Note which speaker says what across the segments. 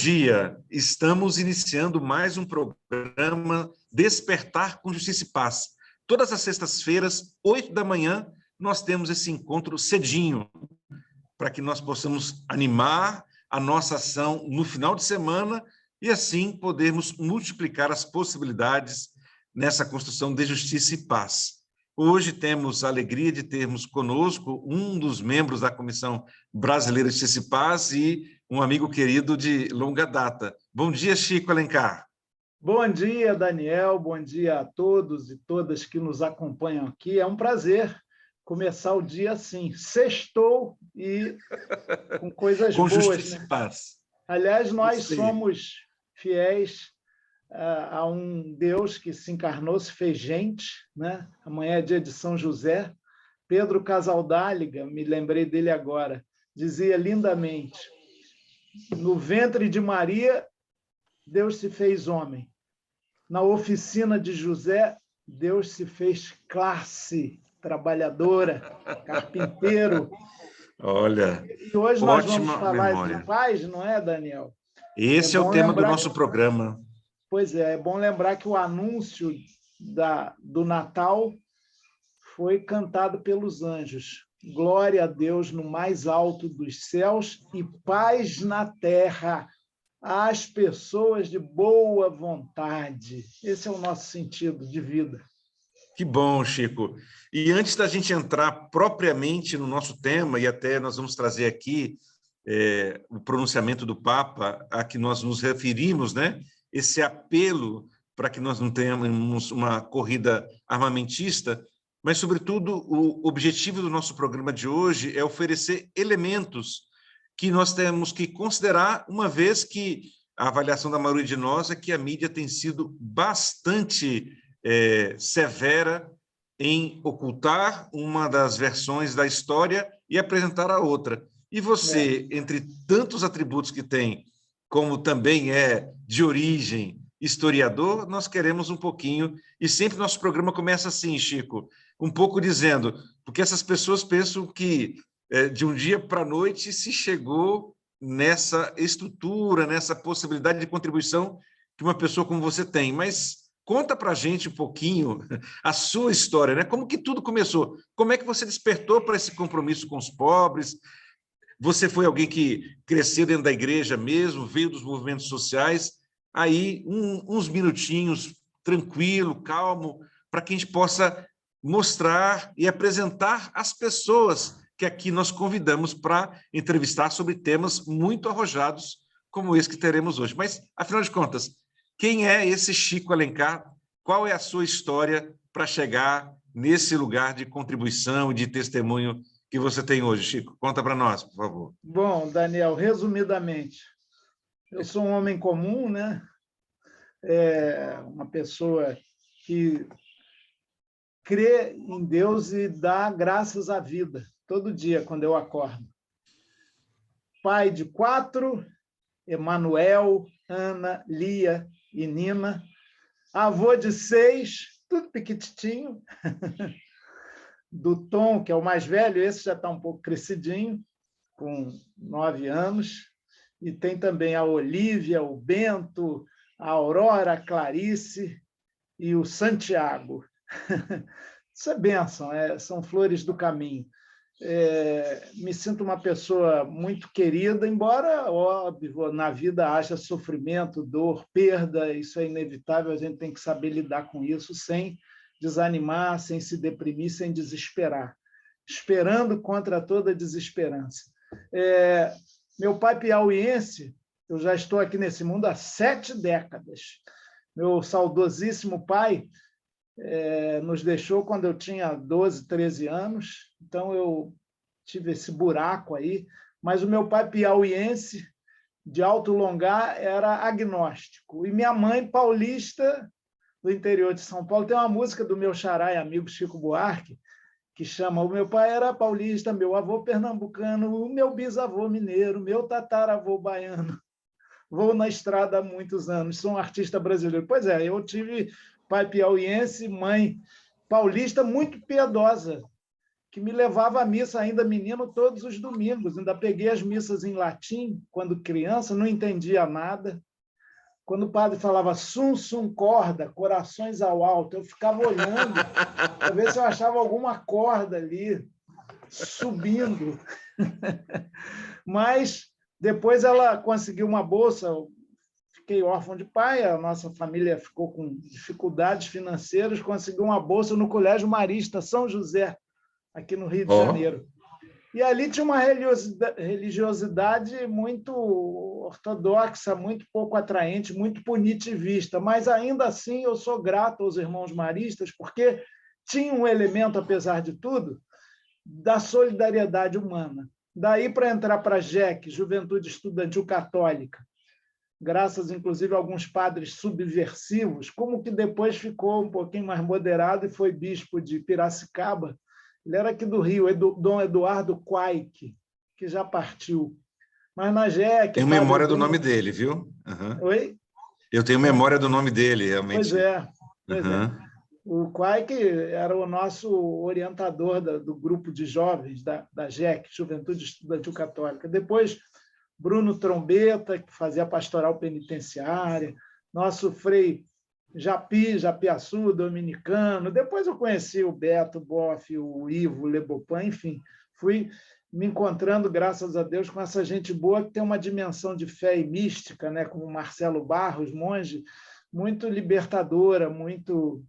Speaker 1: dia. Estamos iniciando mais um programa Despertar com Justiça e Paz. Todas as sextas-feiras, 8 da manhã, nós temos esse encontro cedinho, para que nós possamos animar a nossa ação no final de semana e, assim, podermos multiplicar as possibilidades nessa construção de justiça e paz. Hoje temos a alegria de termos conosco um dos membros da Comissão Brasileira de Justiça e Paz e um amigo querido de longa data. Bom dia, Chico Alencar.
Speaker 2: Bom dia, Daniel. Bom dia a todos e todas que nos acompanham aqui. É um prazer começar o dia assim, sextou e com coisas
Speaker 1: com
Speaker 2: boas.
Speaker 1: Justiça
Speaker 2: né?
Speaker 1: e Paz.
Speaker 2: Aliás, nós somos fiéis a um Deus que se encarnou, se fez gente, né? Amanhã é dia de São José. Pedro Casaldáliga, me lembrei dele agora, dizia lindamente: no ventre de Maria, Deus se fez homem. Na oficina de José, Deus se fez classe trabalhadora, carpinteiro.
Speaker 1: Olha,
Speaker 2: E hoje nós vamos
Speaker 1: ótima
Speaker 2: falar
Speaker 1: memória.
Speaker 2: de paz, não é, Daniel?
Speaker 1: Esse é o tema do nosso programa.
Speaker 2: Pois é bom lembrar que o anúncio do Natal foi cantado pelos anjos. Glória a Deus no mais alto dos céus e paz na terra às pessoas de boa vontade. Esse é o nosso sentido de vida.
Speaker 1: Que bom, Chico. E antes da gente entrar propriamente no nosso tema, e até nós vamos trazer aqui o pronunciamento do Papa, a que nós nos referimos, né? Esse apelo para que nós não tenhamos uma corrida armamentista, mas, sobretudo, o objetivo do nosso programa de hoje é oferecer elementos que nós temos que considerar, uma vez que a avaliação da maioria de nós é que a mídia tem sido bastante severa em ocultar uma das versões da história e apresentar a outra. E você, entre tantos atributos que tem, como também é de origem historiador, nós queremos um pouquinho, e sempre nosso programa começa assim, Chico, um pouco dizendo, porque essas pessoas pensam que de um dia para a noite se chegou nessa estrutura, nessa possibilidade de contribuição que uma pessoa como você tem, mas conta para a gente um pouquinho a sua história, né? Como que tudo começou? Como é que você despertou para esse compromisso com os pobres? Você foi alguém que cresceu dentro da igreja mesmo, veio dos movimentos sociais, aí uns minutinhos, tranquilo, calmo, para que a gente possa mostrar e apresentar as pessoas que aqui nós convidamos para entrevistar sobre temas muito arrojados, como esse que teremos hoje. Mas, afinal de contas, quem é esse Chico Alencar? Qual é a sua história para chegar nesse lugar de contribuição e de testemunho que você tem hoje, Chico? Conta para nós, por favor.
Speaker 2: Bom, Daniel, resumidamente, eu sou um homem comum, né? Uma pessoa que crê em Deus e dá graças à vida, todo dia, quando eu acordo. Pai de 4, Emanuel, Ana, Lia e Nina. Avô de 6, tudo piquititinho. Do Tom, que é o mais velho, esse já está um pouco crescidinho, com 9 anos. E tem também a Olívia, o Bento, a Aurora, a Clarice e o Santiago. Isso é bênção, são flores do caminho. Me sinto uma pessoa muito querida, embora, óbvio, na vida haja sofrimento, dor, perda, isso é inevitável, a gente tem que saber lidar com isso sem desanimar, sem se deprimir, sem desesperar, esperando contra toda desesperança. Meu pai piauiense, eu já estou aqui nesse mundo há 7 décadas. Meu saudosíssimo pai nos deixou quando eu tinha 12, 13 anos, então eu tive esse buraco aí, mas o meu pai piauiense, de Alto Longar, era agnóstico, e minha mãe paulista, do interior de São Paulo. Tem uma música do meu xará e amigo Chico Buarque, que chama: o meu pai era paulista, meu avô pernambucano, o meu bisavô mineiro, meu tataravô baiano. Vou na estrada há muitos anos, sou um artista brasileiro. Pois é, eu tive pai piauiense, mãe paulista, muito piedosa. que me levava à missa ainda menino todos os domingos. Ainda peguei as missas em latim quando criança, não entendia nada. Quando o padre falava sum, sum, corda, corações ao alto, eu ficava olhando para ver se eu achava alguma corda ali subindo. Mas depois ela conseguiu uma bolsa, eu fiquei órfão de pai, a nossa família ficou com dificuldades financeiras, conseguiu uma bolsa no Colégio Marista São José, aqui no Rio de Janeiro. E ali tinha uma religiosidade muito ortodoxa, muito pouco atraente, muito punitivista, mas ainda assim eu sou grato aos irmãos maristas, porque tinha um elemento, apesar de tudo, da solidariedade humana. Daí para entrar para a JEC, Juventude Estudantil Católica, graças, inclusive, a alguns padres subversivos, como que depois ficou um pouquinho mais moderado e foi bispo de Piracicaba. Ele era aqui do Rio, Dom Eduardo Quaique, que já partiu. Mas na JEC...
Speaker 1: Tenho memória do nome dele, viu? Uhum.
Speaker 2: Oi?
Speaker 1: Eu tenho memória do nome dele, realmente.
Speaker 2: Pois é. O Quaique era o nosso orientador do grupo de jovens da JEC, Juventude Estudantil Católica. Depois, Bruno Trombeta, que fazia pastoral penitenciária, nosso frei Japiaçu, dominicano. Depois eu conheci o Beto Boff, o Ivo Lebopan, enfim, fui me encontrando, graças a Deus, com essa gente boa que tem uma dimensão de fé e mística, né? Como Marcelo Barros, monge, muito libertadora, muito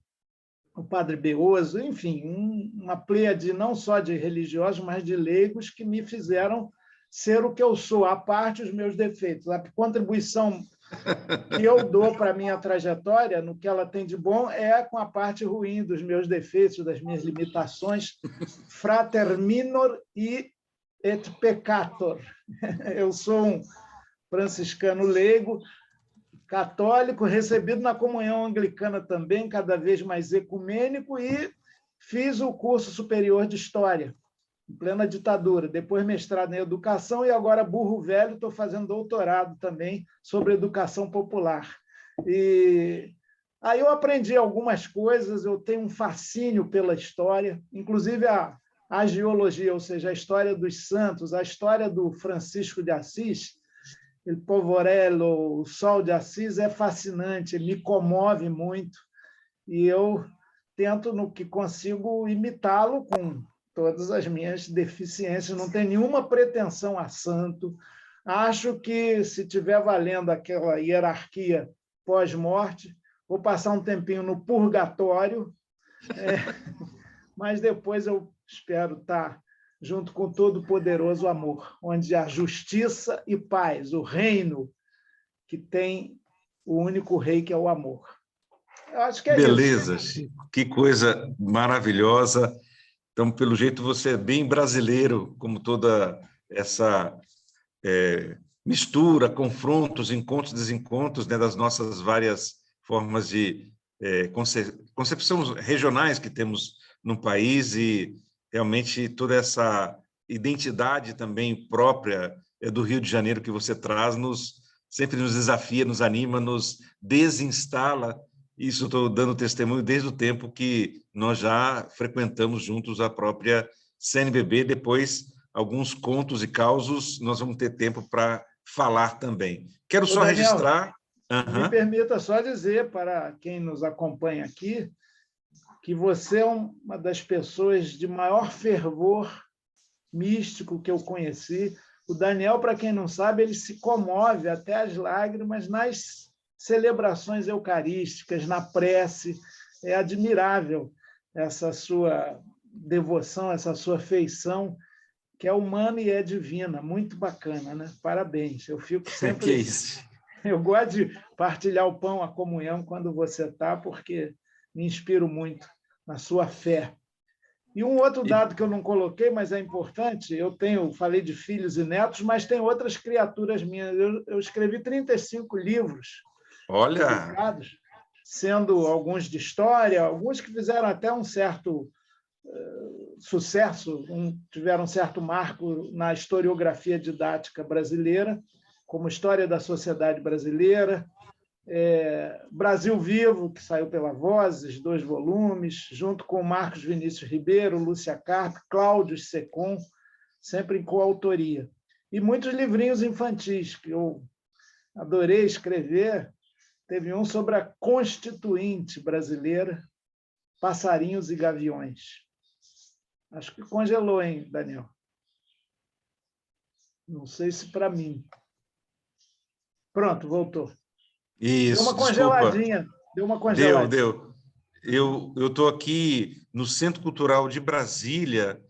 Speaker 2: o Padre Beoso, enfim, uma pleiade não só de religiosos, mas de leigos que me fizeram ser o que eu sou, à parte os meus defeitos. A contribuição que eu dou para a minha trajetória, no que ela tem de bom, é com a parte ruim dos meus defeitos, das minhas limitações. Frater minor et peccator. Eu sou um franciscano leigo, católico, recebido na comunhão anglicana também, cada vez mais ecumênico, e fiz o curso superior de História, em plena ditadura, depois mestrado em Educação e agora burro velho, estou fazendo doutorado também sobre educação popular. E aí eu aprendi algumas coisas, eu tenho um fascínio pela história, inclusive a geologia, ou seja, a história dos santos, a história do Francisco de Assis, o Povorello, o Sol de Assis é fascinante, me comove muito e eu tento, no que consigo, imitá-lo com todas as minhas deficiências, não tenho nenhuma pretensão a santo. Acho que, se estiver valendo aquela hierarquia pós-morte, vou passar um tempinho no purgatório, mas depois eu espero estar junto com o todo-poderoso amor, onde há justiça e paz, o reino que tem o único rei, que é o amor. Eu acho que é
Speaker 1: Beleza,
Speaker 2: isso.
Speaker 1: Chico. Que coisa maravilhosa. Então, pelo jeito, você é bem brasileiro, como toda essa mistura, confrontos, encontros, desencontros, né, das nossas várias formas de concepção regionais que temos no país, e realmente toda essa identidade também própria do Rio de Janeiro que você traz, sempre nos desafia, nos anima, nos desinstala. Isso estou dando testemunho desde o tempo que nós já frequentamos juntos a própria CNBB. Depois, alguns contos e causos, nós vamos ter tempo para falar também. Quero só
Speaker 2: Daniel,
Speaker 1: registrar...
Speaker 2: me permita só dizer para quem nos acompanha aqui que você é uma das pessoas de maior fervor místico que eu conheci. O Daniel, para quem não sabe, ele se comove até as lágrimas nas celebrações eucarísticas, na prece. É admirável essa sua devoção, essa sua feição, que é humana e é divina. Muito bacana, né? Parabéns. Eu fico sempre...
Speaker 1: Que é isso?
Speaker 2: Eu gosto de partilhar o pão, a comunhão, quando você está, porque me inspiro muito na sua fé. E um outro dado que eu não coloquei, mas é importante, falei de filhos e netos, mas tem outras criaturas minhas. Eu escrevi 35 livros publicados, sendo alguns de história, alguns que fizeram até um certo sucesso, tiveram um certo marco na historiografia didática brasileira, como História da Sociedade Brasileira, Brasil Vivo, que saiu pela Vozes, 2 volumes, junto com Marcos Vinícius Ribeiro, Lúcia Carpe, Cláudio Secom, sempre em coautoria. E muitos livrinhos infantis, que eu adorei escrever. Teve um sobre a Constituinte brasileira, Passarinhos e Gaviões. Acho que congelou, hein, Daniel? Não sei se para mim. Pronto, voltou. Deu uma
Speaker 1: Isso, desculpa.
Speaker 2: congeladinha. Deu uma
Speaker 1: Deu,
Speaker 2: congeladinha.
Speaker 1: deu. Eu estou aqui no Centro Cultural de Brasília,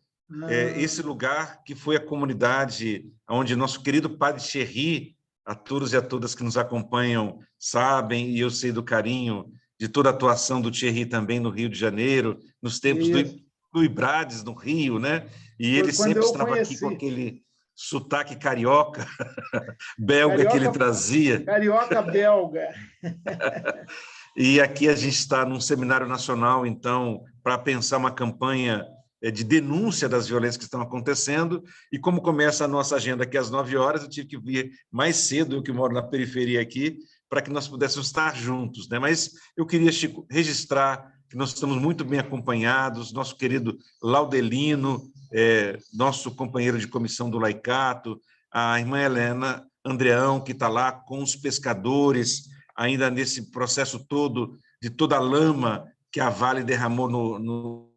Speaker 1: esse lugar que foi a comunidade onde nosso querido Padre Thierry, a todos e a todas que nos acompanham sabem, e eu sei do carinho de toda a atuação do Thierry também no Rio de Janeiro, nos tempos
Speaker 2: Isso.
Speaker 1: do Ibrades, no Rio, né? E
Speaker 2: Foi
Speaker 1: ele
Speaker 2: quando
Speaker 1: sempre
Speaker 2: eu
Speaker 1: estava aqui com
Speaker 2: conheci.
Speaker 1: aquele sotaque carioca, belga que ele
Speaker 2: Carioca,
Speaker 1: trazia.
Speaker 2: carioca belga.
Speaker 1: E aqui a gente está num seminário nacional, então, para pensar uma campanha de denúncia das violências que estão acontecendo. E como começa a nossa agenda aqui às 9 horas, eu tive que vir mais cedo, eu que moro na periferia aqui, para que nós pudéssemos estar juntos, né? Mas eu queria, Chico, registrar que nós estamos muito bem acompanhados, nosso querido Laudelino, nosso companheiro de comissão do Laicato, a irmã Helena Andreão, que está lá com os pescadores, ainda nesse processo todo, de toda a lama que a Vale derramou no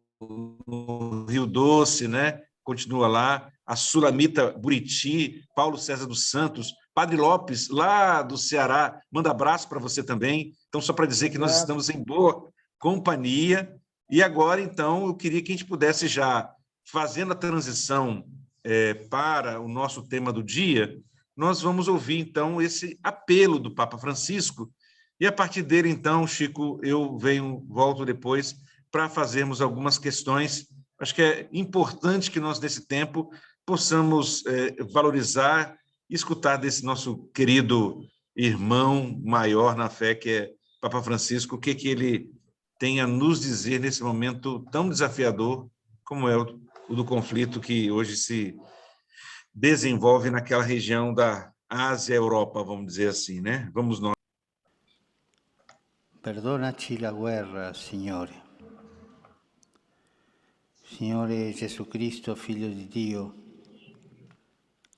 Speaker 1: Rio Doce, né? Continua lá, a Sulamita Buriti, Paulo César dos Santos, Padre Lopes, lá do Ceará, manda abraço para você também. Então, só para dizer que nós estamos em boa companhia. E agora, então, eu queria que a gente pudesse já, fazendo a transição para o nosso tema do dia, nós vamos ouvir, então, esse apelo do Papa Francisco, e a partir dele, então, Chico, eu volto depois para fazermos algumas questões. Acho que é importante que nós, nesse tempo, possamos valorizar e escutar desse nosso querido irmão maior na fé, que é Papa Francisco, o que ele tem a nos dizer nesse momento tão desafiador como é o do conflito que hoje se desenvolve naquela região da Ásia-Europa, vamos dizer assim, né? Vamos nós.
Speaker 3: Perdonaci la guerra, Signore. Signore Gesù Cristo, Figlio di Dio,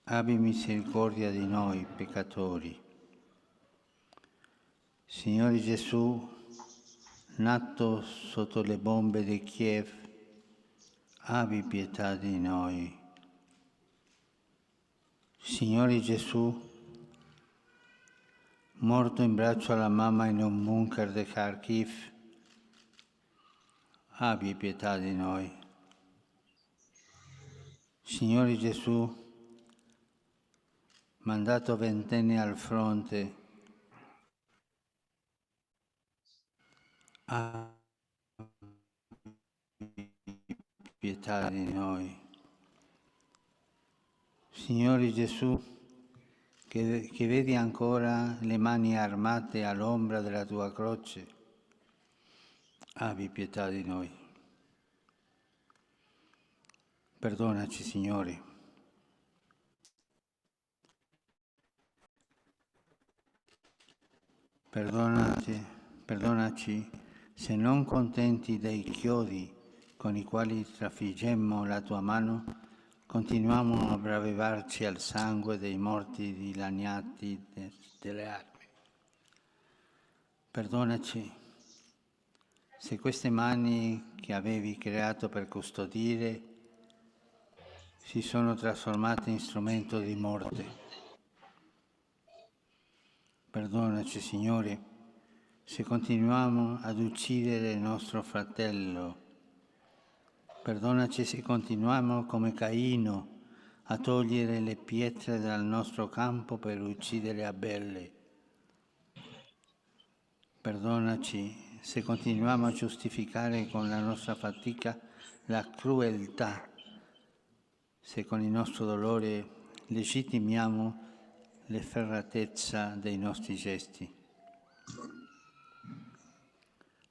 Speaker 3: abbi misericordia di noi peccatori. Signore Gesù, nato sotto le bombe di Kiev, abbi pietà di noi. Signore Gesù, morto in braccio alla mamma in un bunker di Kharkiv, abbi pietà di noi. Signore Gesù, mandato 20 al fronte, abbi pietà di noi. Signore Gesù, che vedi ancora le mani armate all'ombra della tua croce, abbi pietà di noi. Perdonaci, Signore. Perdonaci se non contenti dei chiodi con i quali trafiggemmo la tua mano, continuiamo a bravevarci al sangue dei morti dilaniati delle armi. Perdonaci se queste mani che avevi creato per custodire si sono trasformate in strumento di morte. Perdonaci, Signore, se continuiamo ad uccidere il nostro fratello. Perdonaci se continuiamo come Caino a togliere le pietre dal nostro campo per uccidere Abele. Perdonaci se continuiamo a giustificare con la nostra fatica la crudeltà, se con il nostro dolore legittimiamo l'efferatezza dei nostri gesti.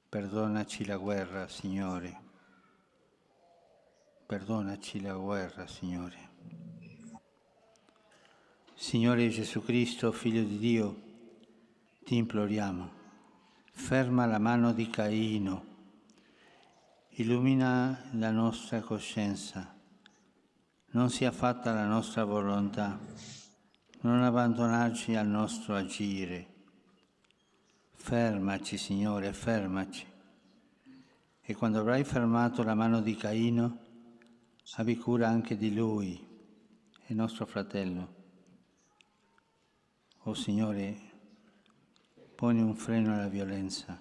Speaker 3: Perdonaci la guerra, Signore. Perdonaci la guerra, Signore. Signore Gesù Cristo, Figlio di Dio, ti imploriamo, ferma la mano di Caino, illumina la nostra coscienza, non sia fatta la nostra volontà, non abbandonarci al nostro agire. Fermaci, Signore, fermaci. E quando avrai fermato la mano di Caino, abbi cura anche di lui, il nostro fratello. Oh Signore, poni un freno alla violenza.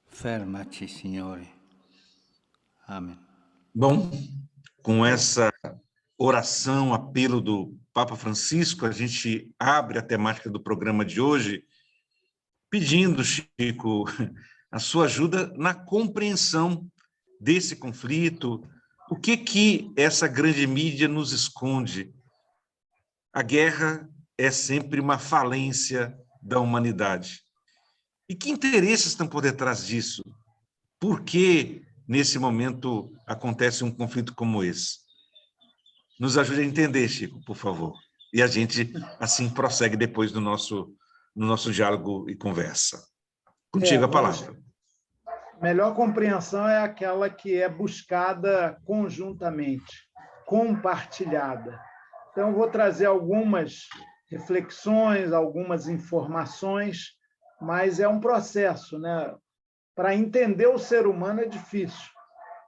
Speaker 3: Fermaci, Signore. Amém.
Speaker 1: Bom, com essa oração, apelo do Papa Francisco, a gente abre a temática do programa de hoje, pedindo, Chico, a sua ajuda na compreensão desse conflito. O que essa grande mídia nos esconde? A guerra é sempre uma falência da humanidade. E que interesses estão por detrás disso? Por que, nesse momento, acontece um conflito como esse? Nos ajude a entender, Chico, por favor. E a gente, assim, prossegue depois no nosso diálogo e conversa. Contigo a palavra.
Speaker 2: Melhor compreensão é aquela que é buscada conjuntamente, compartilhada. Então, vou trazer algumas reflexões, algumas informações, mas é um processo, né? Para entender o ser humano é difícil,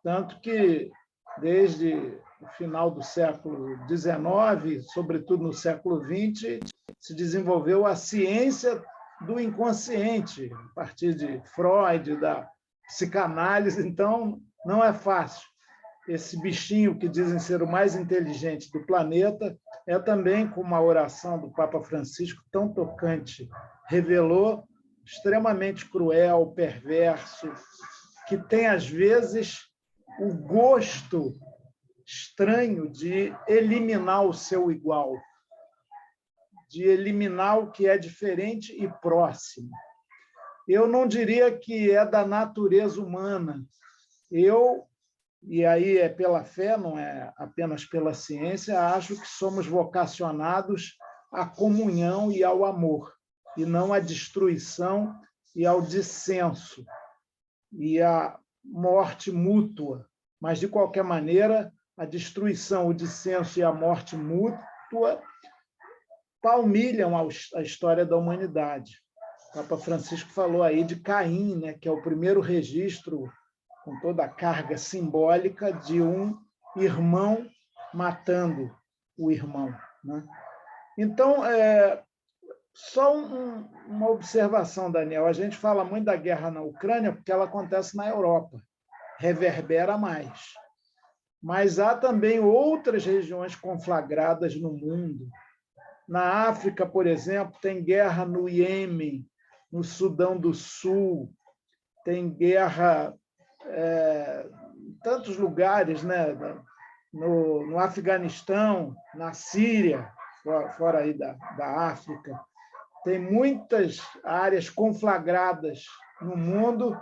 Speaker 2: tanto que desde o final do século XIX, sobretudo no século XX, se desenvolveu a ciência do inconsciente, a partir de Freud, da psicanálise. Então, não é fácil. Esse bichinho que dizem ser o mais inteligente do planeta é também, como a oração do Papa Francisco, tão tocante, revelou, extremamente cruel, perverso, que tem, às vezes, o gosto estranho de eliminar o seu igual, de eliminar o que é diferente e próximo. Eu não diria que é da natureza humana. E aí é pela fé, não é apenas pela ciência, acho que somos vocacionados à comunhão e ao amor, e não à destruição e ao dissenso e à morte mútua. Mas, de qualquer maneira, a destruição, o dissenso e a morte mútua palmilham a história da humanidade. O Papa Francisco falou aí de Caim, né, que é o primeiro registro, com toda a carga simbólica, de um irmão matando o irmão, né? Então, só uma observação, Daniel. A gente fala muito da guerra na Ucrânia porque ela acontece na Europa, reverbera mais. Mas há também outras regiões conflagradas no mundo. Na África, por exemplo, tem guerra no Iêmen, no Sudão do Sul, tem guerra em tantos lugares, né? No Afeganistão, na Síria, fora aí da África. Tem muitas áreas conflagradas no mundo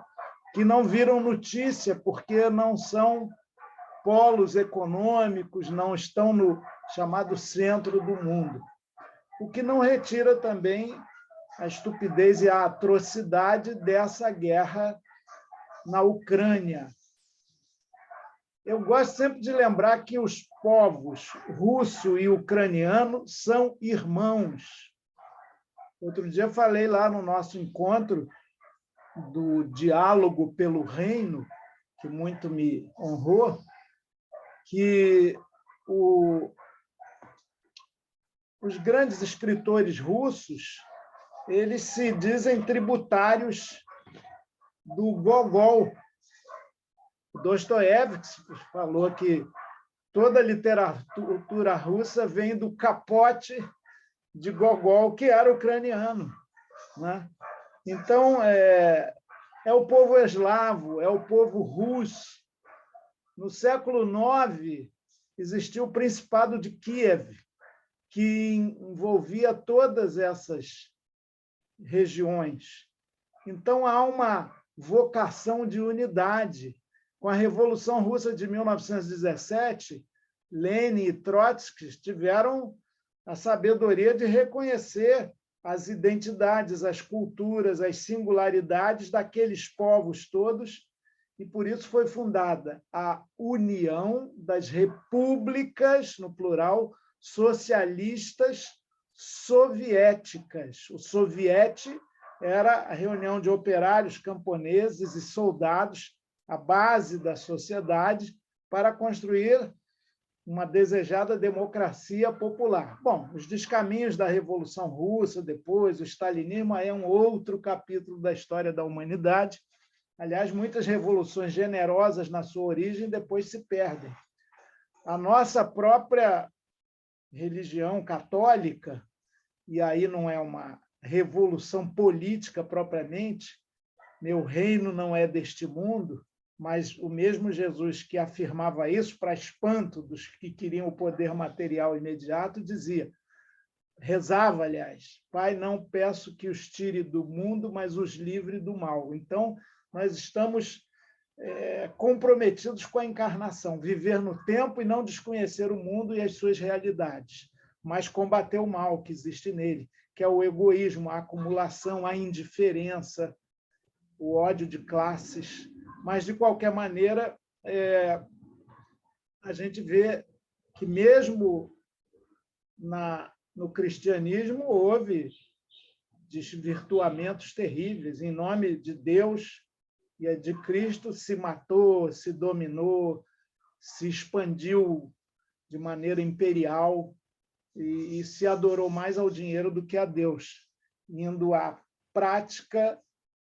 Speaker 2: que não viram notícia porque não são polos econômicos, não estão no chamado centro do mundo. O que não retira também a estupidez e a atrocidade dessa guerra na Ucrânia. Eu gosto sempre de lembrar que os povos russo e ucraniano são irmãos. Outro dia falei lá no nosso encontro do diálogo pelo reino, que muito me honrou, que os grandes escritores russos, eles se dizem tributários do Gogol. Dostoiévski falou que toda a literatura russa vem do capote de Gogol, que era ucraniano, né? Então, é o povo eslavo, é o povo russo. No século IX, existiu o Principado de Kiev, que envolvia todas essas regiões. Então, há uma vocação de unidade. Com a Revolução Russa de 1917, Lenin e Trotsky tiveram a sabedoria de reconhecer as identidades, as culturas, as singularidades daqueles povos todos, e por isso foi fundada a União das Repúblicas, no plural, Socialistas Soviéticas. O soviete era a reunião de operários, camponeses e soldados, a base da sociedade, para construir uma desejada democracia popular. Bom, os descaminhos da Revolução Russa, depois, o stalinismo, aí é um outro capítulo da história da humanidade. Aliás, muitas revoluções generosas na sua origem depois se perdem. A nossa própria religião católica, e aí não é uma revolução política propriamente, meu reino não é deste mundo, mas o mesmo Jesus que afirmava isso para espanto dos que queriam o poder material imediato, dizia, rezava, aliás, Pai, não peço que os tire do mundo, mas os livre do mal. Então, nós estamos comprometidos com a encarnação, viver no tempo e não desconhecer o mundo e as suas realidades, mas combater o mal que existe nele, que é o egoísmo, a acumulação, a indiferença, o ódio de classes. Mas, de qualquer maneira, a gente vê que, mesmo no cristianismo, houve desvirtuamentos terríveis. Em nome de Deus e de Cristo, se matou, se dominou, se expandiu de maneira imperial e se adorou mais ao dinheiro do que a Deus, indo à prática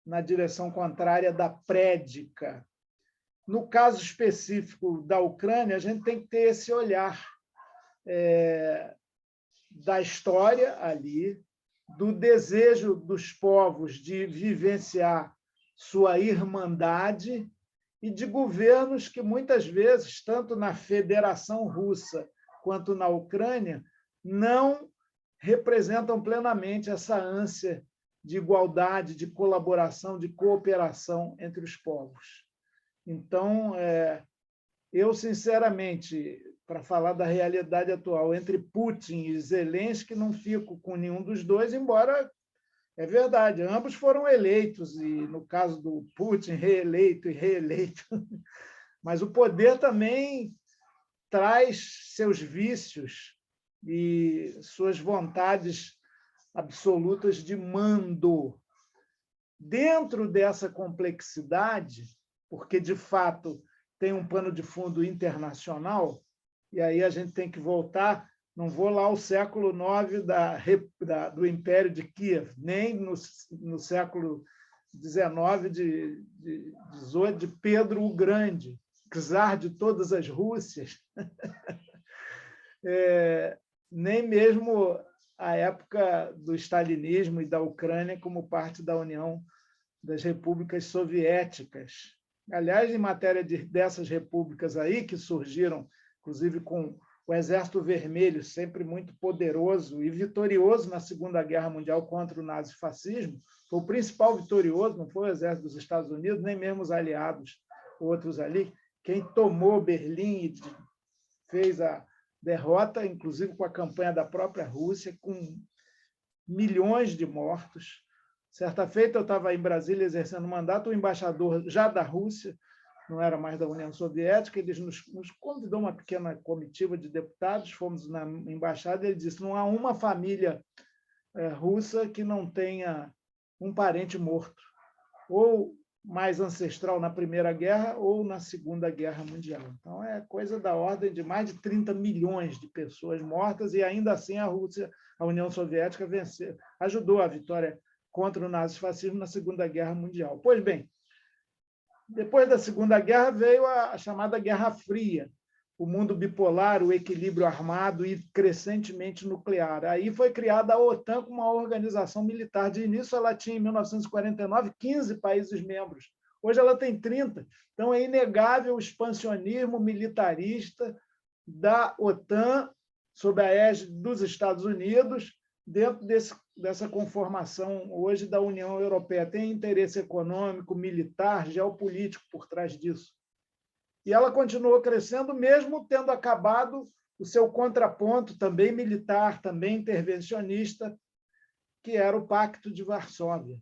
Speaker 2: na direção contrária da prédica. No caso específico da Ucrânia, a gente tem que ter esse olhar da história ali, do desejo dos povos de vivenciar sua irmandade e de governos que, muitas vezes, tanto na Federação Russa quanto na Ucrânia, não representam plenamente essa ânsia de igualdade, de colaboração, de cooperação entre os povos. Então, eu, sinceramente, para falar da realidade atual, entre Putin e Zelensky, não fico com nenhum dos dois, embora, é verdade, ambos foram eleitos, e, no caso do Putin, reeleito e reeleito. Mas o poder também traz seus vícios e suas vontades absolutas de mando. Dentro dessa complexidade, porque, de fato, tem um pano de fundo internacional, e aí a gente tem que voltar, não vou lá ao século IX do Império de Kiev, nem no século XIX, XVIII, de Pedro o Grande, czar de todas as Rússias, nem mesmo a época do stalinismo e da Ucrânia como parte da União das Repúblicas Soviéticas. Aliás, em matéria dessas repúblicas aí, que surgiram, inclusive, com o Exército Vermelho, sempre muito poderoso e vitorioso na Segunda Guerra Mundial contra o nazifascismo, foi o principal vitorioso, não foi o Exército dos Estados Unidos, nem mesmo os aliados, outros ali. Quem tomou Berlim e fez a derrota, inclusive com a campanha da própria Rússia, com milhões de mortos. Certa feita, eu estava em Brasília exercendo mandato, o embaixador já da Rússia, não era mais da União Soviética, ele nos convidou uma pequena comitiva de deputados, fomos na embaixada, e ele disse, não há uma família russa que não tenha um parente morto, ou mais ancestral na Primeira Guerra ou na Segunda Guerra Mundial. Então, é coisa da ordem de mais de 30 milhões de pessoas mortas, e ainda assim a Rússia, a União Soviética, venceu, ajudou a vitória contra o nazifascismo na Segunda Guerra Mundial. Pois bem, depois da Segunda Guerra veio a chamada Guerra Fria, o mundo bipolar, o equilíbrio armado e crescentemente nuclear. Aí foi criada a OTAN como uma organização militar. De início, ela tinha, em 1949, 15 países membros. Hoje ela tem 30. Então, é inegável o expansionismo militarista da OTAN, sob a égide dos Estados Unidos, dentro dessa conformação hoje da União Europeia. Tem interesse econômico, militar, geopolítico por trás disso. E ela continuou crescendo, mesmo tendo acabado o seu contraponto, também militar, também intervencionista, que era o Pacto de Varsóvia.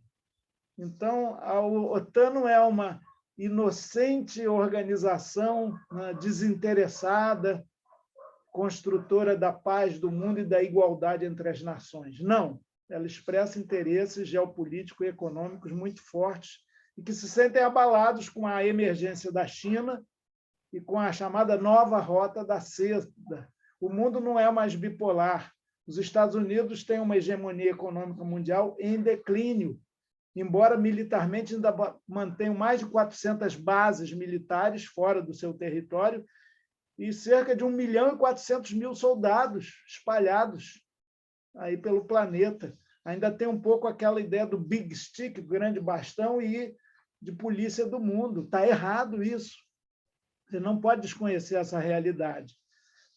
Speaker 2: Então, a OTAN não é uma inocente organização, né, desinteressada, construtora da paz do mundo e da igualdade entre as nações. Não, ela expressa interesses geopolíticos e econômicos muito fortes e que se sentem abalados com a emergência da China e com a chamada nova rota da seda. O mundo não é mais bipolar. Os Estados Unidos têm uma hegemonia econômica mundial em declínio, embora militarmente ainda mantenham mais de 400 bases militares fora do seu território e cerca de 1.400.000 soldados espalhados aí pelo planeta. Ainda tem um pouco aquela ideia do big stick, do grande bastão, e de polícia do mundo. Está errado isso. Você não pode desconhecer essa realidade.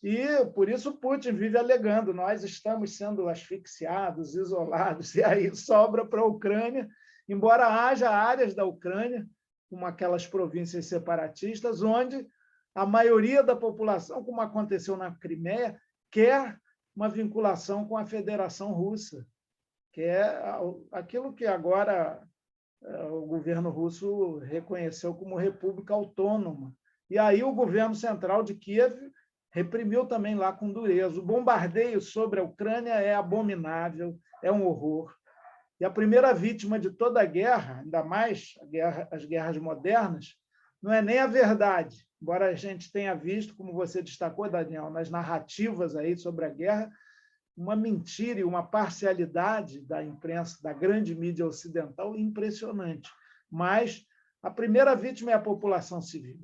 Speaker 2: E, por isso, Putin vive alegando, nós estamos sendo asfixiados, isolados, e aí sobra para a Ucrânia, embora haja áreas da Ucrânia, como aquelas províncias separatistas, onde a maioria da população, como aconteceu na Crimeia, quer uma vinculação com a Federação Russa, que é aquilo que agora o governo russo reconheceu como república autônoma. E aí o governo central de Kiev reprimiu também lá com dureza. O bombardeio sobre a Ucrânia é abominável, é um horror. E a primeira vítima de toda a guerra, ainda mais as guerras modernas, não é nem a verdade, embora a gente tenha visto, como você destacou, Daniel, nas narrativas aí sobre a guerra, uma mentira e uma parcialidade da imprensa, da grande mídia ocidental, impressionante. Mas a primeira vítima é a população civil.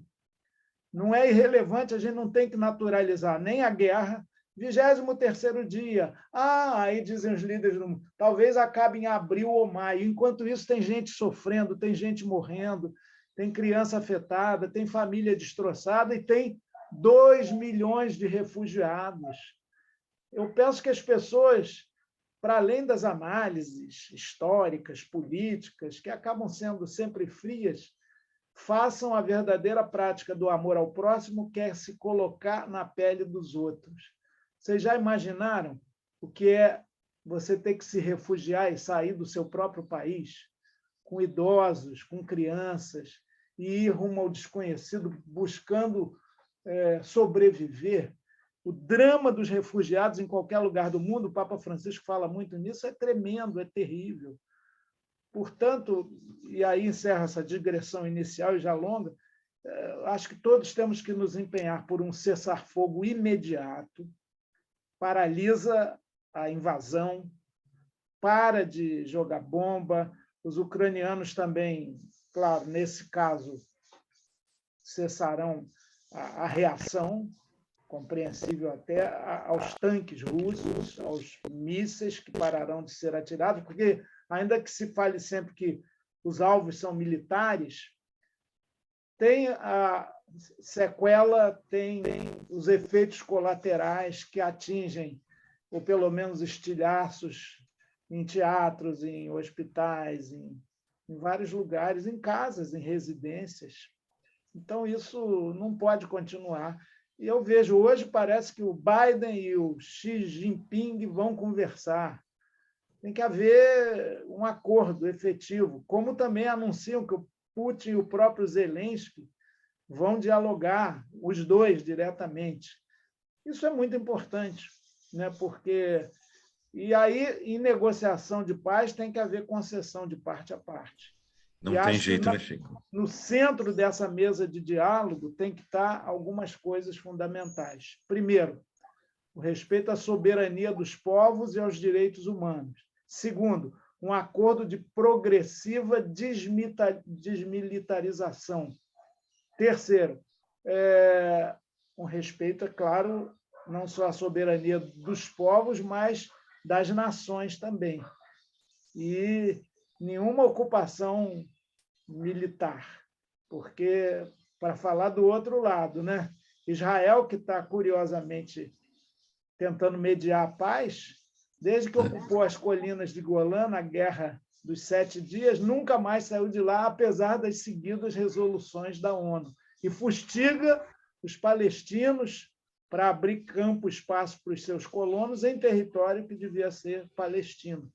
Speaker 2: Não é irrelevante, a gente não tem que naturalizar nem a guerra. 23º dia. Aí dizem os líderes do mundo, talvez acabe em abril ou maio. Enquanto isso, tem gente sofrendo, tem gente morrendo, tem criança afetada, tem família destroçada e tem 2 milhões de refugiados. Eu penso que as pessoas, para além das análises históricas, políticas, que acabam sendo sempre frias, façam a verdadeira prática do amor ao próximo, que é se colocar na pele dos outros. Vocês já imaginaram o que é você ter que se refugiar e sair do seu próprio país, com idosos, com crianças, e ir rumo ao desconhecido, buscando sobreviver? O drama dos refugiados em qualquer lugar do mundo, o Papa Francisco fala muito nisso, é tremendo, é terrível. Portanto, e aí encerra essa digressão inicial e já longa, acho que todos temos que nos empenhar por um cessar-fogo imediato, paralisa a invasão, para de jogar bomba. Os ucranianos também, claro, nesse caso, cessarão a reação, compreensível até, aos tanques russos, aos mísseis que pararão de ser atirados, porque, ainda que se fale sempre que os alvos são militares, tem a sequela, tem os efeitos colaterais que atingem, ou pelo menos estilhaços, em teatros, em hospitais, em vários lugares, em casas, em residências. Então, isso não pode continuar. E eu vejo, hoje parece que o Biden e o Xi Jinping vão conversar. Tem que haver um acordo efetivo, como também anunciam que o Putin e o próprio Zelensky vão dialogar, os dois diretamente. Isso é muito importante, né? Porque... E aí, em negociação de paz, tem que haver concessão de parte a parte.
Speaker 1: Não tem jeito, né, Chico?
Speaker 2: No centro dessa mesa de diálogo tem que estar algumas coisas fundamentais. Primeiro, o respeito à soberania dos povos e aos direitos humanos. Segundo, um acordo de progressiva desmilitarização. Terceiro, um respeito, é claro, não só à soberania dos povos, mas das nações também. E nenhuma ocupação militar, porque, para falar do outro lado, né? Israel, que está, curiosamente, tentando mediar a paz, desde que ocupou as colinas de Golã, na Guerra dos 7 Dias, nunca mais saiu de lá, apesar das seguidas resoluções da ONU, e fustiga os palestinos para abrir campo, espaço para os seus colonos em território que devia ser palestino.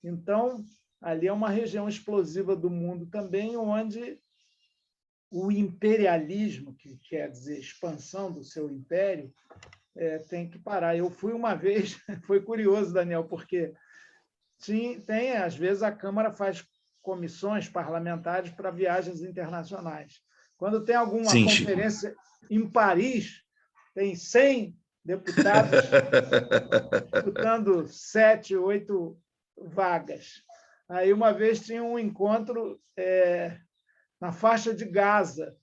Speaker 2: Então, ali é uma região explosiva do mundo também, onde o imperialismo, que quer dizer expansão do seu império, tem que parar. Eu fui uma vez, foi curioso, Daniel, porque tem, às vezes, a Câmara faz comissões parlamentares para viagens internacionais. Quando tem alguma
Speaker 1: Sim, Chico.
Speaker 2: conferência em Paris, tem 100 deputados disputando 7, 8 vagas. Aí, uma vez, tinha um encontro na faixa de Gaza.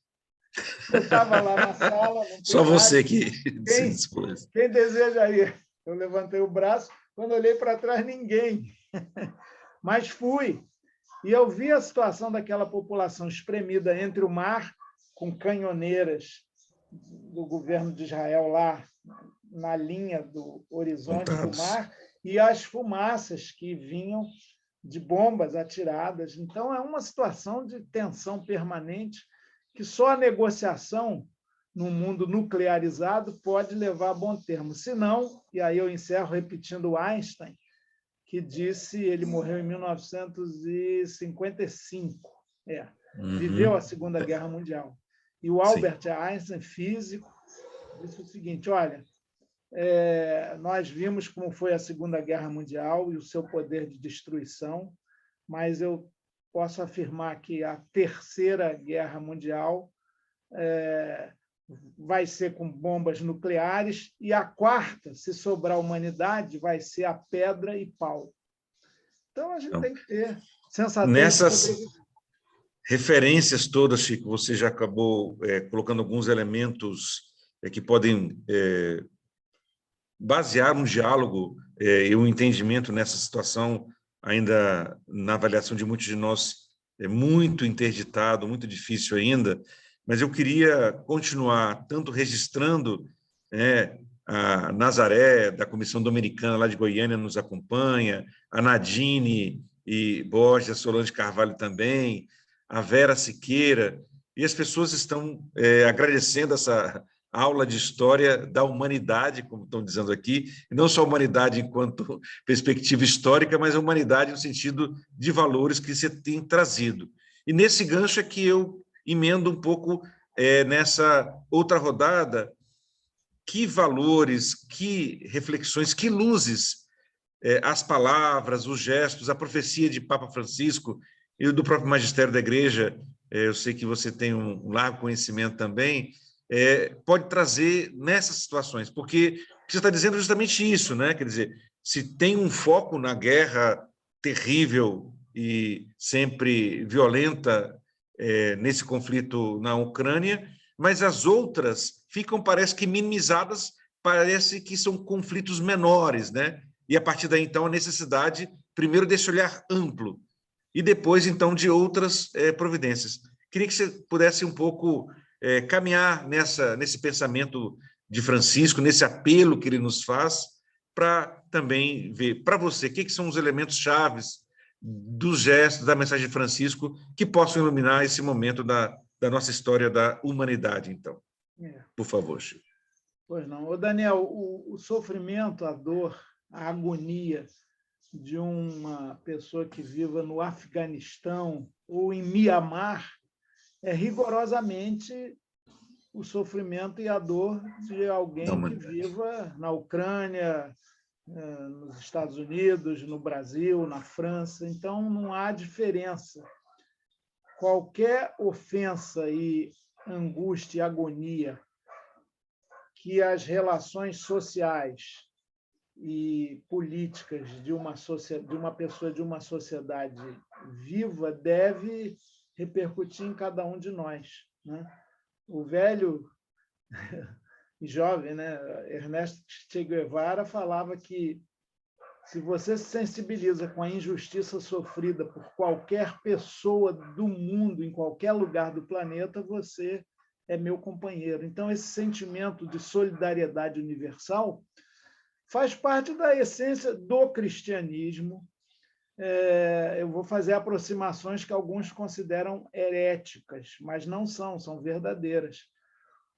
Speaker 2: Eu estava lá na sala, não
Speaker 1: Só
Speaker 2: tem
Speaker 1: você
Speaker 2: nada.
Speaker 1: que se dispôs.
Speaker 2: Quem deseja ir? Eu levantei o braço, quando olhei para trás, ninguém. Mas fui. E eu vi a situação daquela população espremida entre o mar, com canhoneiras do governo de Israel lá na linha do horizonte do mar, e as fumaças que vinham de bombas atiradas. Então, é uma situação de tensão permanente que só a negociação num mundo nuclearizado pode levar a bom termo. Se não, e aí eu encerro repetindo Einstein, que disse, ele morreu em 1955, viveu a Segunda Guerra Mundial. E o Albert Einstein, físico, disse o seguinte, olha, nós vimos como foi a Segunda Guerra Mundial e o seu poder de destruição, mas eu posso afirmar que a Terceira Guerra Mundial vai ser com bombas nucleares, e a quarta, se sobrar humanidade, vai ser a pedra e pau. Então, a gente tem que ter sensatez.
Speaker 1: Nessas referências todas, Chico, você já acabou colocando alguns elementos que podem basear um diálogo e um entendimento nessa situação, ainda na avaliação de muitos de nós, é muito interditado, muito difícil ainda, mas eu queria continuar tanto registrando, a Nazaré, da Comissão Dominicana lá de Goiânia, nos acompanha, a Nadine e Borges, Solange Carvalho também, a Vera Siqueira, e as pessoas estão agradecendo essa aula de história da humanidade, como estão dizendo aqui, e não só a humanidade enquanto perspectiva histórica, mas a humanidade no sentido de valores que você tem trazido. E nesse gancho é que eu emendo um pouco nessa outra rodada, que valores, que reflexões, que luzes as palavras, os gestos, a profecia de Papa Francisco e do próprio magistério da Igreja, eu sei que você tem um largo conhecimento também, pode trazer nessas situações, porque o que você está dizendo é justamente isso, né? Quer dizer, se tem um foco na guerra terrível e sempre violenta nesse conflito na Ucrânia, mas as outras ficam, parece que minimizadas, parece que são conflitos menores, né? E a partir daí, então, a necessidade, primeiro, desse olhar amplo, e depois, então, de outras providências. Queria que você pudesse um pouco caminhar nesse pensamento de Francisco, nesse apelo que ele nos faz, para também ver, para você, o que são os elementos chaves dos gestos, da mensagem de Francisco, que possam iluminar esse momento da nossa história da humanidade, então. Por favor, Chico.
Speaker 2: Pois não. Ô, Daniel, o sofrimento, a dor, a agonia de uma pessoa que viva no Afeganistão ou em Mianmar é rigorosamente o sofrimento e a dor de alguém que viva na Ucrânia, nos Estados Unidos, no Brasil, na França. Então, não há diferença. Qualquer ofensa e angústia e agonia que as relações sociais e políticas de uma pessoa de uma sociedade viva deve repercutir em cada um de nós, né? O velho e jovem, né, Ernesto Che Guevara falava que se você se sensibiliza com a injustiça sofrida por qualquer pessoa do mundo, em qualquer lugar do planeta, você é meu companheiro. Então, esse sentimento de solidariedade universal faz parte da essência do cristianismo. Eu vou fazer aproximações que alguns consideram heréticas, mas não são verdadeiras.